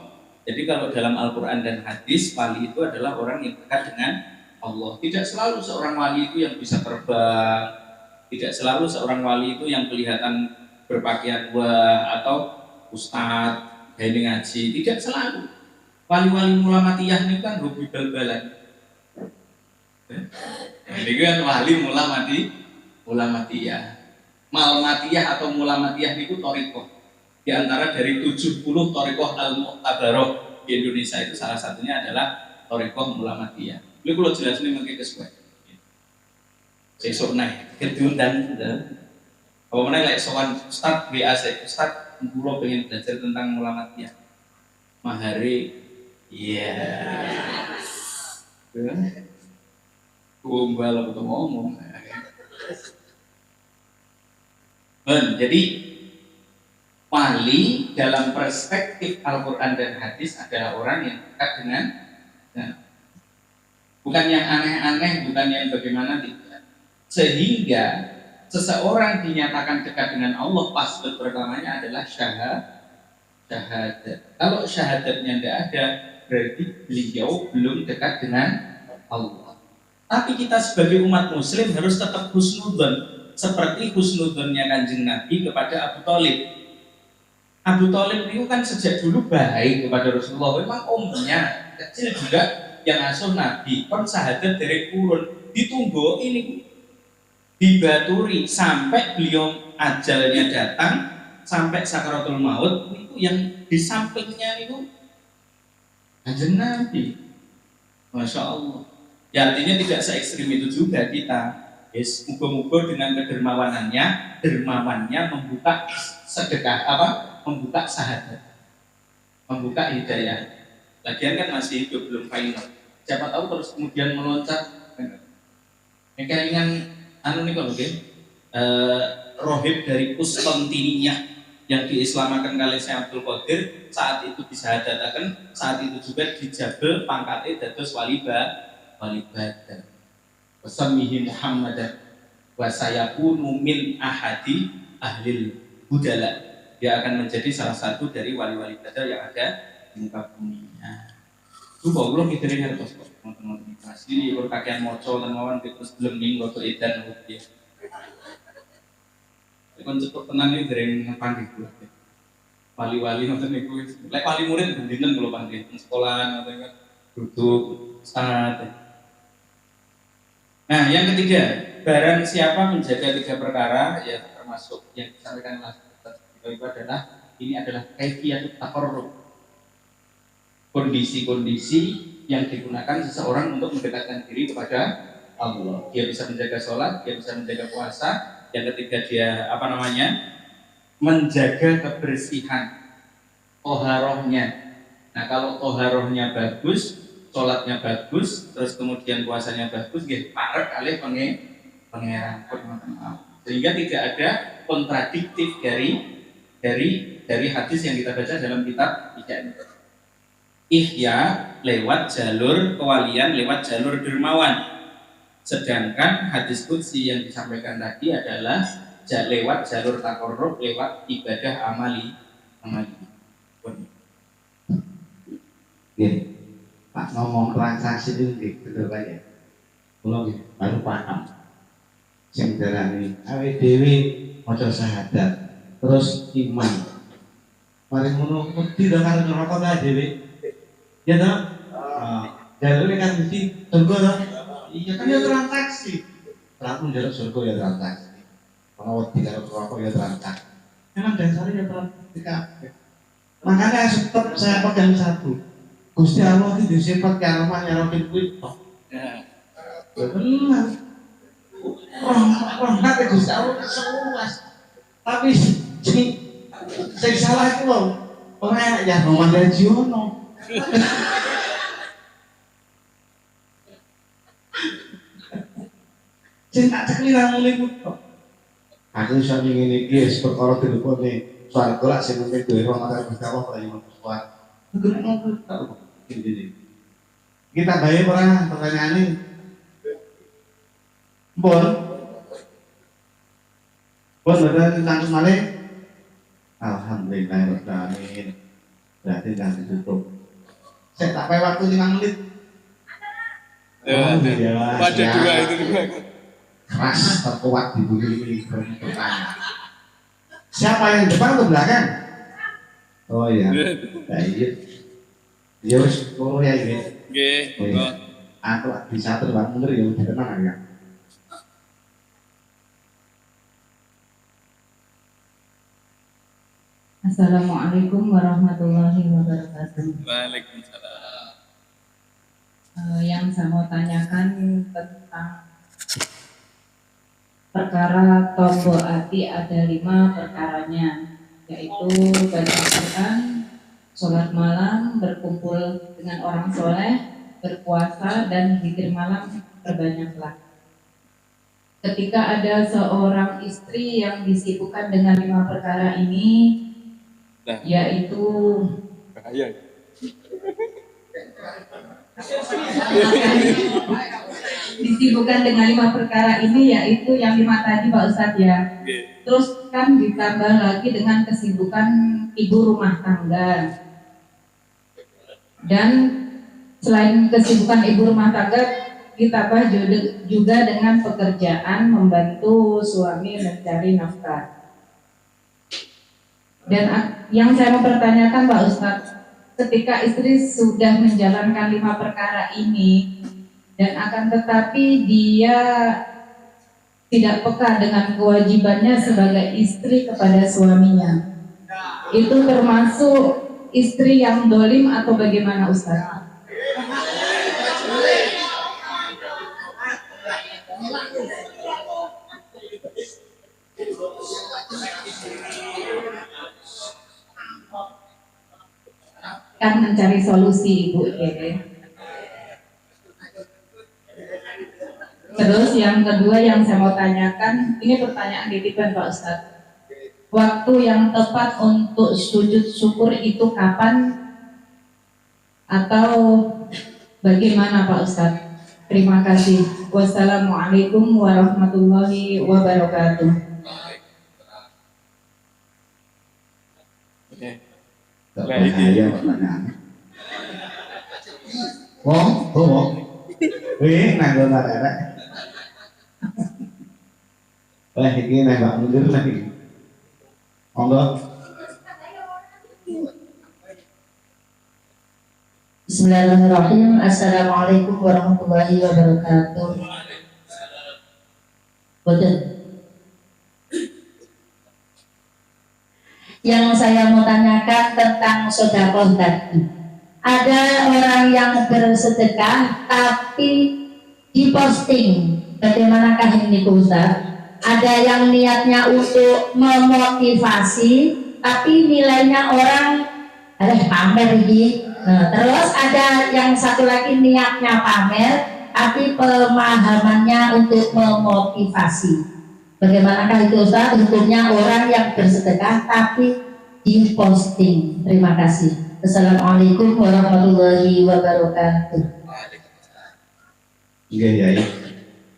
Jadi kalau dalam Al-Quran dan hadis, wali itu adalah orang yang dekat dengan Allah. Tidak selalu seorang wali itu yang bisa terbang, tidak selalu seorang wali itu yang kelihatan berpakaian tua atau ustadz ini ngaji, tidak selalu. Wali-wali mulamatiyah ini kan rugi bal-balan. Ini kan wali mulamatiyah. Malmatiyah atau mulamatiyah itu torikoh. Di antara dari 70 torikoh al-mu'tabaroh di Indonesia itu salah satunya adalah torikoh mulamatiyah. Ini kalau jelas ini mungkin kesuai. Sesuk naik, kedudukan apa mana like soal Ustadz BAC, Ustadz Kulo pengen belajar tentang mulamatiyah. Mahari, gombal atau ngomong. Jadi wali dalam perspektif Al-Quran dan hadis adalah orang yang dekat dengan bukan yang aneh-aneh, bukan yang bagaimana tidak. Sehingga seseorang dinyatakan dekat dengan Allah pas pertamanya adalah syahadat. Kalau syahadatnya tidak ada, berarti beliau belum dekat dengan Allah. Tapi kita sebagai umat muslim harus tetap husnudzon, seperti husnudzonnya Kanjeng Nabi kepada Abu Thalib. Abu Thalib itu kan sejak dulu baik kepada Rasulullah. Memang omnya kecil juga yang asuh Nabi. Kon syahadat dari kurun ditunggu ini dibaturi sampai beliau ajalnya datang, sampai sakaratul maut itu yang di sampingnya itu Kanjeng Nabi. Masya Allah. Ya artinya tidak se-ekstrim itu juga kita. Yes, muga-muga dengan dermawannya membuka sedekah membuka syahadat, membuka hidayah. Lagian kan masih hidup belum final. Siapa tahu terus kemudian meloncat. Keinginan nih kalau rohib dari Konstantiniyah yang diislamakan kali Syekh Abdul Qadir saat itu disahadatakan, saat itu juga dijabel pangkatnya dados wali badar. Wasamihi Muhammadan wa sayakunu min ahadi ahlil budala. Dia akan menjadi salah satu dari wali-wali badar yang ada di muka bumi. Itu kalau mikirin harus teman-teman pasti berpakaian moco dan lawan terus belum minggu atau edan dia. Kon cukup tenang ini dari pandi dulu. Wali-wali nonton itu, lek wali murid bendingan kalau pandi sekolahan atau enggak duduk sangat. Nah, yang ketiga, barang siapa menjaga 3 perkara, ya termasuk yang disampaikan itu adalah ini adalah kaifiyatut taqarrub. Kondisi-kondisi yang digunakan seseorang untuk mendekatkan diri kepada Allah. Dia bisa menjaga sholat, dia bisa menjaga puasa. Yang ketiga dia menjaga kebersihan toharohnya. Nah kalau toharohnya bagus, sholatnya bagus, terus kemudian puasanya bagus, ya parek kali pangeran. Sehingga tidak ada kontradiktif dari hadis yang kita baca dalam kitab Ihya lewat jalur kewalian, lewat jalur dermawan. Sedangkan hadis qudsi yang disampaikan tadi adalah lewat jalur taqarrub, lewat ibadah amali. Gini, Pak ngomong transaksi itu betul aja. Kalau baru paham. Sing darani awake dhewe maca syahadat, terus iman. Mari ngono mesti do karo neraka ta dhewe. Ya toh? Jalurnya kan mesti surga toh? Iya kan ya transaksi. Lalu jalur surga ya transaksi. Kalau tidak neraka ya transaksi. Memang dasarnya ya transaksi. Makanya tetap saya pegang satu. Gusti Allah itu disifat karomah yang rokin kuit toh. Benar. Rahmat Gusti Allah seluas. Tapi sing salah itu loh. Orang ya Roman Legiono. Sing tak cekli ramune kok. Aku iso ngene iki wis perkara dilupone swarga lak sing penting duwe rahmat Gusti Allah ora yang kuat. Kudu ngono kok. Kita bae ora pertanyaane. Bon bener langsung malih. Alhamdulillahirobbilalamin. Berarti kan ditutup. Saya tak pakai waktu 5 menit. Ada 2 itu juga. Keras terkuat di bumi ini bertanya. Siapa yang depan atau belakang? Oh iya. Nah, iya. Ya wis loro ya iki. Nggih, monggo. Aku bisa terbang mundur ya udah tenang ya. Assalamualaikum warahmatullahi wabarakatuh. Waalaikumsalam. Yang saya mau tanyakan tentang perkara tombo ati ada 5 perkaranya, yaitu baca Al-Quran, sholat malam, berkumpul dengan orang soleh, berpuasa, dan zikir malam perbanyaklah. Ketika ada seorang istri yang disibukkan dengan 5 perkara ini, yaitu disibukkan dengan 5 perkara ini, yaitu yang 5 tadi Pak Ustadz ya. Terus kan ditambah lagi dengan kesibukan ibu rumah tangga. Dan selain kesibukan ibu rumah tangga, ditambah juga dengan pekerjaan membantu suami mencari nafkah. Dan yang saya mau pertanyakan Pak Ustadz, ketika istri sudah menjalankan 5 perkara ini dan akan tetapi dia tidak peka dengan kewajibannya sebagai istri kepada suaminya, itu termasuk istri yang dolim atau bagaimana Ustadz? Kan mencari solusi Ibu ya. Terus yang kedua yang saya mau tanyakan, ini pertanyaan titipan Pak Ustadz. Waktu yang tepat untuk sujud syukur itu kapan atau bagaimana Pak Ustadz? Terima kasih. Wassalamualaikum warahmatullahi wabarakatuh. Bahaya pertanyaan. Wong. Nanggo arek. Iki nek Mbak mundur lagi. Monggo. Bismillahirrahmanirrahim. Assalamualaikum warahmatullahi wabarakatuh. Betul. Yang saya mau tanyakan tentang sedekah tadi. Ada orang yang bersedekah tapi diposting. Bagaimanakah ini Ustaz? Ada yang niatnya untuk memotivasi tapi nilainya orang pamer ini. Nah, terus ada yang satu lagi niatnya pamer tapi pemahamannya untuk memotivasi. Bagaimanakah itu Ustaz? Hukumnya orang yang bersedekah tapi diposting. Terima kasih. Assalamualaikum warahmatullahi wabarakatuh. Iya ya.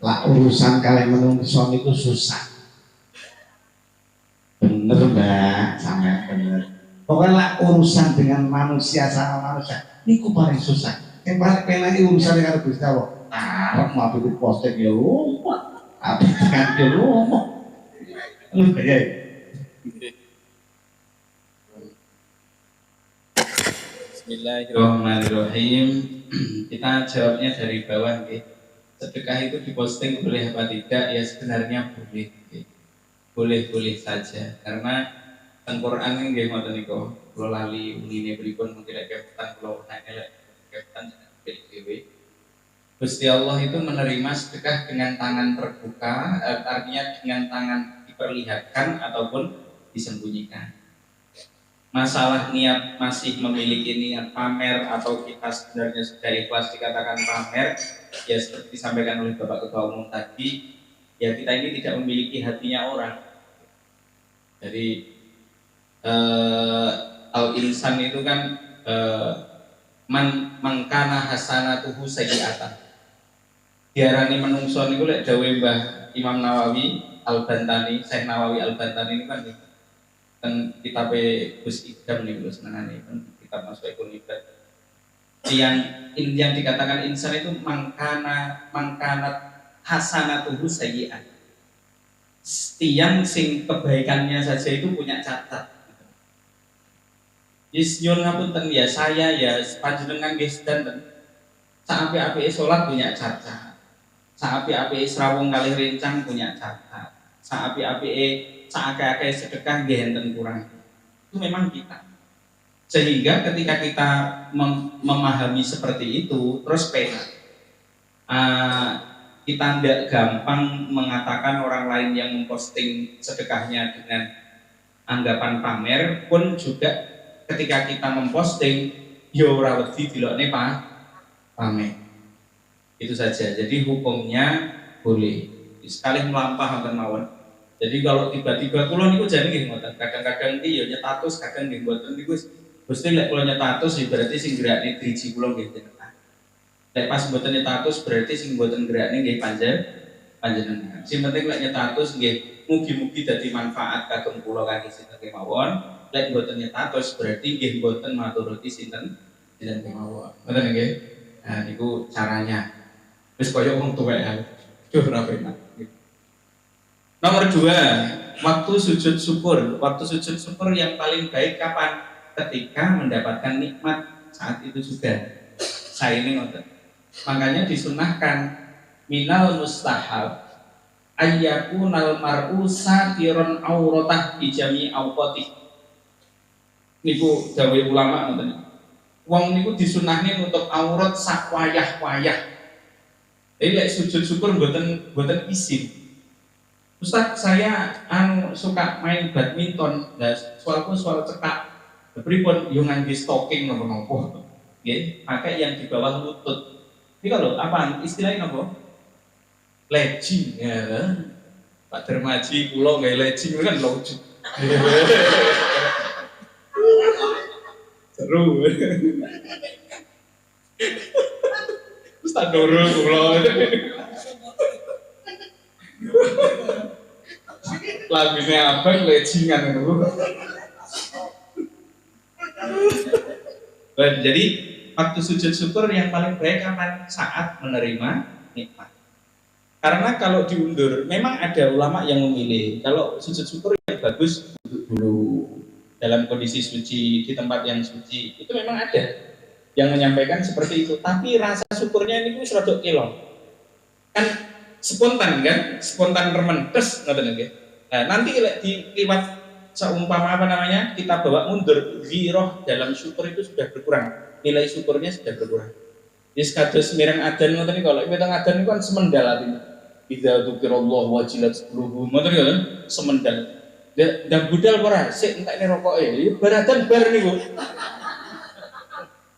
Lah urusan kalian menungso itu susah. Bener Mbak, sampai bener. Pokoknya urusan dengan manusia sama manusia ini paling susah. Yang paling pengen urusan dengan Gusti Allah. Arep mau posting ya apa kan dulu lu kayak Bismillahirrahmanirrahim. Kita jawabnya dari bawah nggih. Sedekah itu diposting boleh apa tidak? Ya sebenarnya boleh. Boleh-boleh saja karena Al-Qur'an nggih ngoten niku. Kula lali unine pripun mungkin lek kepetan kula nek elek kepetan dhewe. Gusti Allah itu menerima sedekah dengan tangan terbuka, artinya dengan tangan diperlihatkan ataupun disembunyikan. Masalah niat masih memiliki niat pamer atau kita sebenarnya sudah ikhlas dikatakan pamer, ya seperti disampaikan oleh Bapak Ketua Umum tadi, ya kita ini tidak memiliki hatinya orang. Jadi al-insan itu kan mangkana hasanatuhu sayyi'atan. Diarani menungso niku lek dawuh Mbah Imam Nawawi Al-Bantani, Syekh Nawawi Al-Bantani ini kan kitab Gus Idam niku senengane kitab Masuk Ibadah. Yang dikatakan insan itu mangkanat hasanatuhu sayyi'at. tiang sing kebaikannya saja itu punya catat. Yes, nyuwun ngapunten ya, saya ya panjenengan nggih sedanten. Saapi-apike salat punya catat. Saapi-apike srawung kalih rencang punya catat. Saapi-apike saakeh-akeh sedekah nggih enten kurang. Itu memang kita. Sehingga ketika kita memahami seperti itu, terus kita tidak gampang mengatakan orang lain yang memposting sedekahnya dengan anggapan pamer pun juga ketika kita memposting yo ora wedi dilokne pamer. Itu saja. Jadi hukumnya boleh. Sekali melampah wonten mawon. Jadi kalau tiba-tiba kula niku jane nggih ngoten. Kadang-kadang iki yo nyetatus, kadang nggih mboten niku Gusti lek kula nyetatus berarti sing gerakne driji kula nggih jenengan. Lek pas mboten nyetatus berarti sing mboten gerakne nggih panjenengan. Sing penting lek nyetatus nggih mugi-mugi dadi manfaat kagem kula kangge sinten kemawon. Lek mboten nyetatus berarti nggih mboten maturuti sinten kemawon. Ngoten nggih. Nah niku caranya. Wis koyo wong tuwek ae. Duh ora penak. Nomor 2, waktu sujud syukur. Waktu sujud syukur yang paling baik kapan? Ketika mendapatkan nikmat saat itu juga. Saya ini ngoten. Makanya disunahkan minal mustahab ayyakunal mar'u satirun auratah bi jami awqatih. Niku dawuh ulama ngoten. Wong niku disunahne nutup aurat sak wayah-wayah. Jadi lek sujud syukur mboten izin. Ustaz, saya suka main badminton. Nah, soal cekak. Pripun yo ngangge stocking napa-napa. Nggih, pakai yang di bawah lutut. Ini kalau apa istilahnya napa? Legging ya. Pak Dermaji kula nggae legging kan lucu. Seru. Ustaz Nurul kula. Lambine abang leggingan itu. Jadi waktu sujud syukur yang paling baik kapan? Saat menerima nikmat. Karena kalau diundur, memang ada ulama yang memilih kalau sujud syukur yang bagus duduk dulu dalam kondisi suci di tempat yang suci. Itu memang ada yang menyampaikan seperti itu. Tapi rasa syukurnya ini wis rada kilo. Kan spontan kan? Spontan remen terus ngoten nggih. Nah, nanti liwat seumpama kita bawa mundur, giroh dalam syukur itu sudah berkurang, nilai syukurnya sudah berkurang. Yes, kados mireng adzan ngoten niku, kalau mitang adzan niku kan semendal artinya. Idza dzukirallahu wajilat qulubuhum, ngoten niku kan semendal. Dan budal ora sik entekne rokoke, ya baratan bar niku.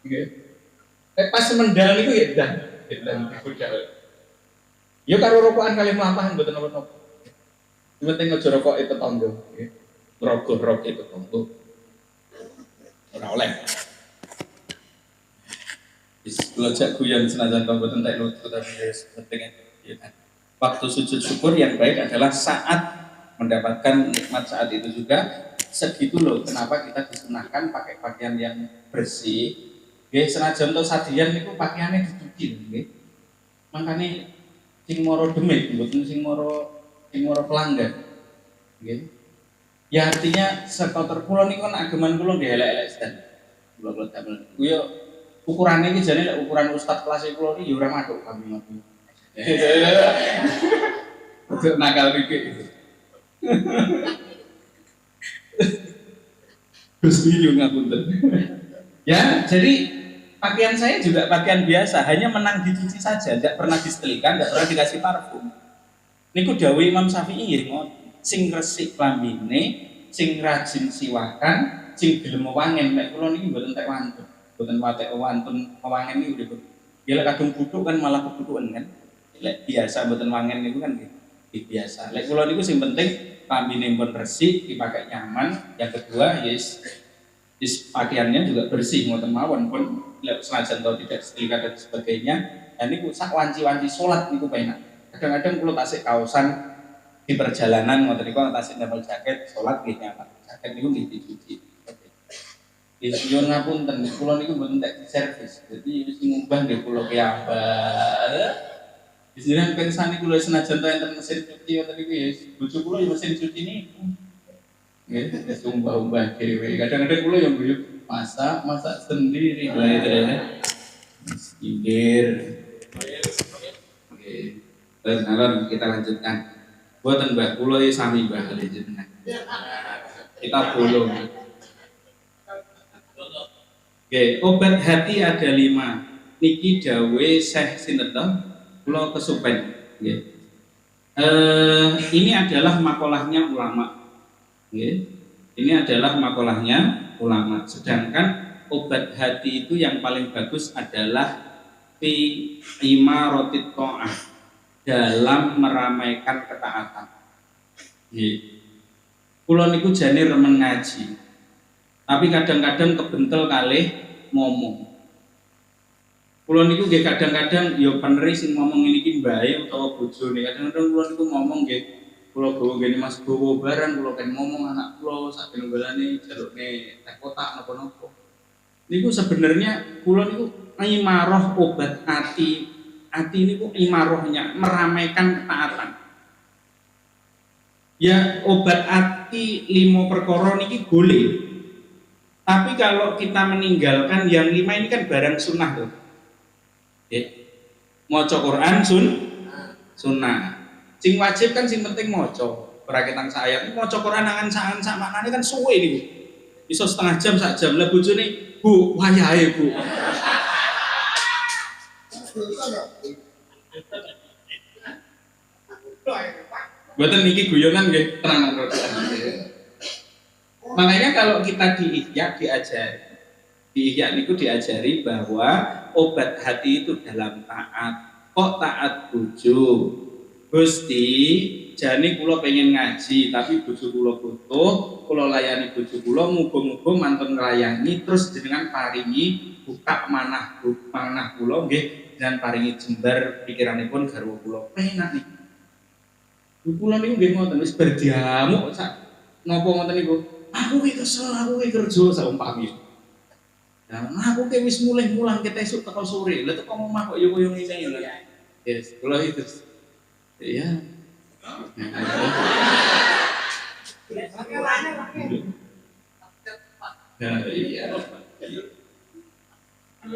Nggih. Pas semendal niku ya dan budal. Ya karo rokokan kali mlampahan mboten napa-napa. Penting aja rokok itu tetangga, nggih. Rokok itu tetangga. Ora oleh. Wis kula jak guyon senajan mboten tak nutu tapi wis penting ya. Waktu sujud syukur yang baik adalah saat mendapatkan nikmat saat itu juga. Segitu loh kenapa kita disunahkan pakai pakaian yang bersih. Nggih, senajan to sadian niku pakaiane dicuci nggih. Makane sing moro demit mboten sing moro pelanggan. Nggih. Ya artinya sekotor kula niku kan ageman kula nggih elek-elek sedan. Kula damel. Ku yo ukurane iki jane lek ukuran ustaz kelas kula iki yo ora mathuk kami. Untuk nakal dikit. Gusti yo ngapunten. Ya, jadi pakaian saya juga pakaian biasa, hanya menang dicuci saja, tidak pernah disetrika, tidak pernah dikasih parfum. Niku dawuh Imam Syafi'i nggih, sing resik klambine, sing rajin siwakan, sing gelem wangen. Nek kula niki mboten tek wantun. Mboten watek wantun wangen niku lho. Ya lek kadung butuh kan malah kebutuhan kan. Lek biasa mboten wangen niku kan biasa. Lek kula niku sing penting klambine pun resik, dipakai nyaman. Yang kedua yes pakaiannya juga bersih ngoten mawon pun lek senajan to tidak setrika dan sebagainya. Dan niku sak wanci-wanci salat niku penak. Kadang-kadang kula tasik kaosan di perjalanan ngoten niku tasik ndamel jaket salat nggih nyaman. Jaket niku nggih dicuci. Nyuwun ngapunten, kula niku mboten tek servis. Dadi wis ngumbah nggih kula kiyambak. Jenengan pensane kula senajan ta enten mesin cuci ngoten niku ya, bojo kula ya mesin cuci niku. Nggih, wis umbah-umbah dhewe. Kadang-kadang kula yang guyub masak sendiri bae terene. Sindir. Oke. Terus kita lanjutkan. Buatan Mbah kula ya sami Mbah kali jenengan. Kita bolong. Oke, obat hati ada 5. Niki dawe Syekh sinten to? Kula kesupen, nggih. Ini adalah makolahnya ulama. Nggih. Ini adalah makolahnya ulama. Sedangkan obat hati itu yang paling bagus adalah fi imaratit ta'ah, dalam meramaikan ketaatan. Nggih. Kula niku jane remen ngaji. Tapi kadang-kadang kebentel kalih ngomong. Kula niku nggih kadang-kadang ya peneri sing ngomong niki mbae utawa bojone. Kadang-kadang kula niku ngomong nggih kula gawa ngene Mas gawa barang kula kan ngomong anak kula sak penunggalane jalukne teh kotak napa-napa. Niku sebenarnya kula niku imarah obat ati. Ati niku imarahnya meramaikan ketaatan. Ya obat ati 5 perkara niki boleh. Tapi kalau kita meninggalkan yang 5 ini kan barang sunnah tuh. Maca Quran sunnah. Sing wajib kan sing penting maca. Ora ketang sak ayat. Maca Quran angan sak maknane kan suwe niku. Iso setengah jam sak jam. Lah bojone, "Bu, wayahe, Bu." Mboten niki guyonan nggih, tenanan rada. Makanya kalau kita di Ihya diajari, di Ihya niku diajari bahwa obat hati itu dalam taat. Kok taat bojo? Gusti, jane kula pengen ngaji, tapi bojo kula butuh, kula layani bojo kula, muga-muga mantun nglayani terus jenengan paringi buka manah kula nggih, dan paringi jembar pikiranipun garwa kula. Penak niki. Kula niku nggih ngoten wis berdiamuk sak napa ngoten niku. Aku iki kesel, aku iki kerja saumpami. Nah, aku ki wis mulih mulang ket esuk teko sore. Lah teko omah kok yo koyo ngene lho. Yes, kula itu. Iya. Nah, iya.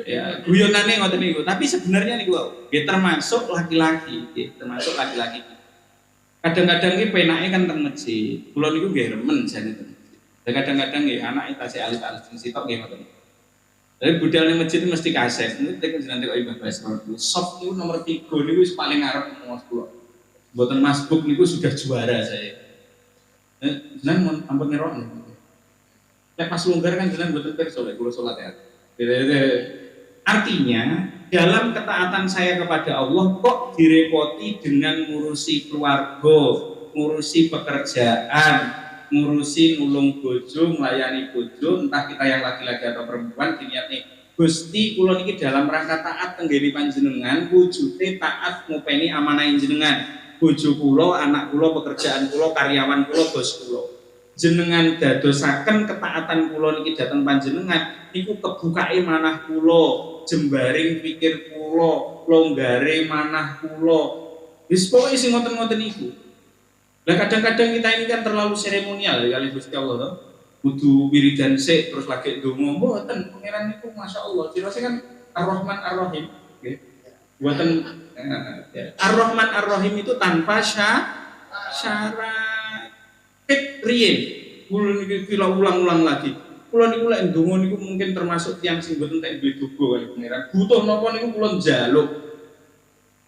Ya, guyonane ngoten niku. Tapi sebenarnya niku nggih termasuk laki-laki, nggih, termasuk laki-laki. Kadang-kadang ki penake kan teng masjid. Kula niku nggih remen jane teng masjid. Dan kadang-kadang nggih anak tasih alit-alit sing sitok nggih ngoten. Dari budal ning masjid mesti kaset. Niku tek jenengan kok Ibadah Basra. Sop niku nomor 3 niku wis paling ngarep Mas kula. Mboten masbuk niku sudah juara saya. Jenengan ampun ngerok. Nek pas longgar kan jenengan mboten pirsa lek kula salat ya. Artinya dalam ketaatan saya kepada Allah kok direpoti dengan ngurusi keluarga, ngurusi pekerjaan, ngurusi nulung bojo, melayani bojo, entah kita yang laki-laki atau perempuan, diniatnya Gusti kula niki dalam rangka taat tenggene panjenengan, wujude taat ngopeni amanah jenengan, bojo kula, anak kula, pekerjaan kula, karyawan kula, bos kula. Jenengan dadosaken ketaatan kula niki dhateng panjenengan niku kebukae manah kula, jembaring pikir kula, longgare manah kula. Wis pokoke sing ngoten-ngoten iku. Lah kadang-kadang kita ini kan terlalu seremonial ya kali Gusti Allah to. Kudu wiridan sik terus lagi ndonga mboten pangeran niku masyaallah. Cirose kan Ar-Rahman Ar-Rahim, nggih. Mboten Ar-Rahman Ar-Rahim itu tanpa syarat. Rien, kula niki kula ulang-ulang lagi. Kula niku lek ndonga niku mungkin termasuk tiyang sing mboten tak duwe duga kali pangeran. Butuh napa niku kula njaluk.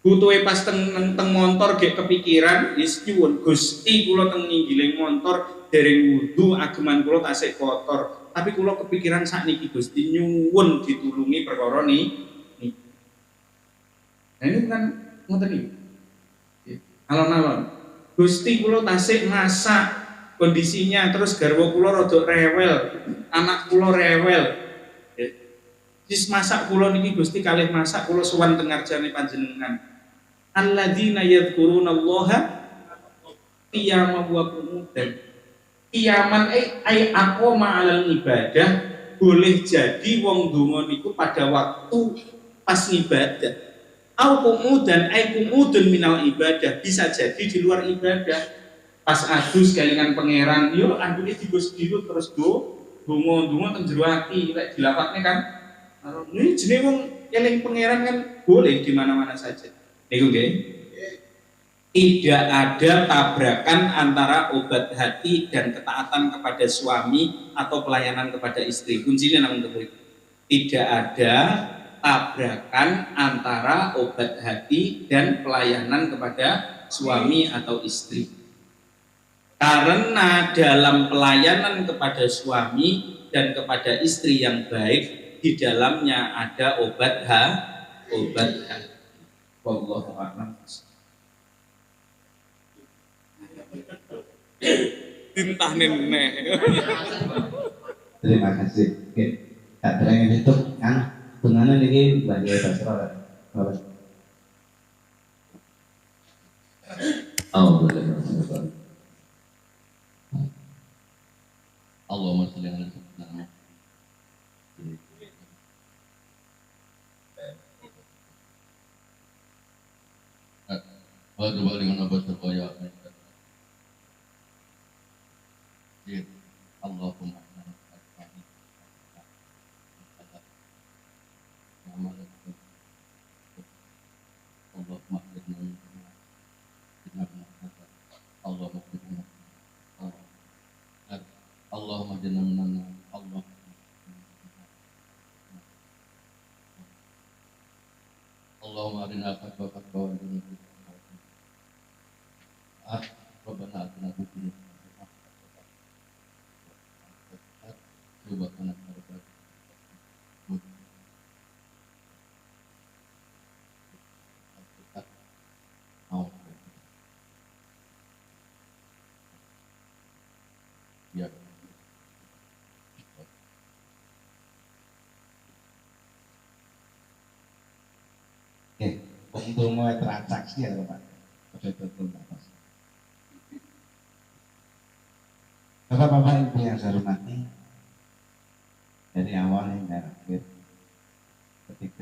Butuhe pas teng montor gek kepikiran, wis nyuwun Gusti kula teng nginggiling montor dereng wudu ageman kula tasik kotor. Tapi kula kepikiran sakniki Gusti nyuwun ditulungi perkara niki. Nah ini kan ngoten iki. Alon-alon. Gusti kula tasik masak kondisinya terus garwa kula rada rewel, anak kula rewel. Wis masak kula niki Gusti kalih masak kula sowan teng ngarjane panjenengan. Alladzina yadhkurunallaha qiyaman wa qu'udan. Qiyaman ai aqama 'alal ibadah, boleh jadi wong donga niku pada waktu pas ibadah au kumudan ai kumudun minal ibadah, bisa jadi di luar ibadah. Pas adu sekalian pangeran, yo aduke digus-digus terus donga-donga teng jero ati lek dilapatne kan. Ini jenenge wong eling pangeran kan boleh di mana-mana saja. Niku nggih. Tidak ada tabrakan antara obat hati dan ketaatan kepada suami atau pelayanan kepada istri. Kuncinya namun itu. Tidak ada tabrakan antara obat hati dan pelayanan kepada suami atau istri. Karena dalam pelayanan kepada suami dan kepada istri yang baik, di dalamnya ada obat hati. Wallahu a'lam. Tintah nenek. Terima kasih. Oke, tak terangin itu kan tunganan ini bagi pasrah. Allahumma sholli ala sayyidina Muhammad wa alihi wa sahbihi. Allahumma Allahumma jangan Allah Allahumma arina fatwa fatwa Rabbana atina fid dunya subhana ya untuk mulai transaksi ya Pak. Betul-betul Bapak. Bapak-bapak Ibu yang saya hormati, dari awal hingga akhir ketika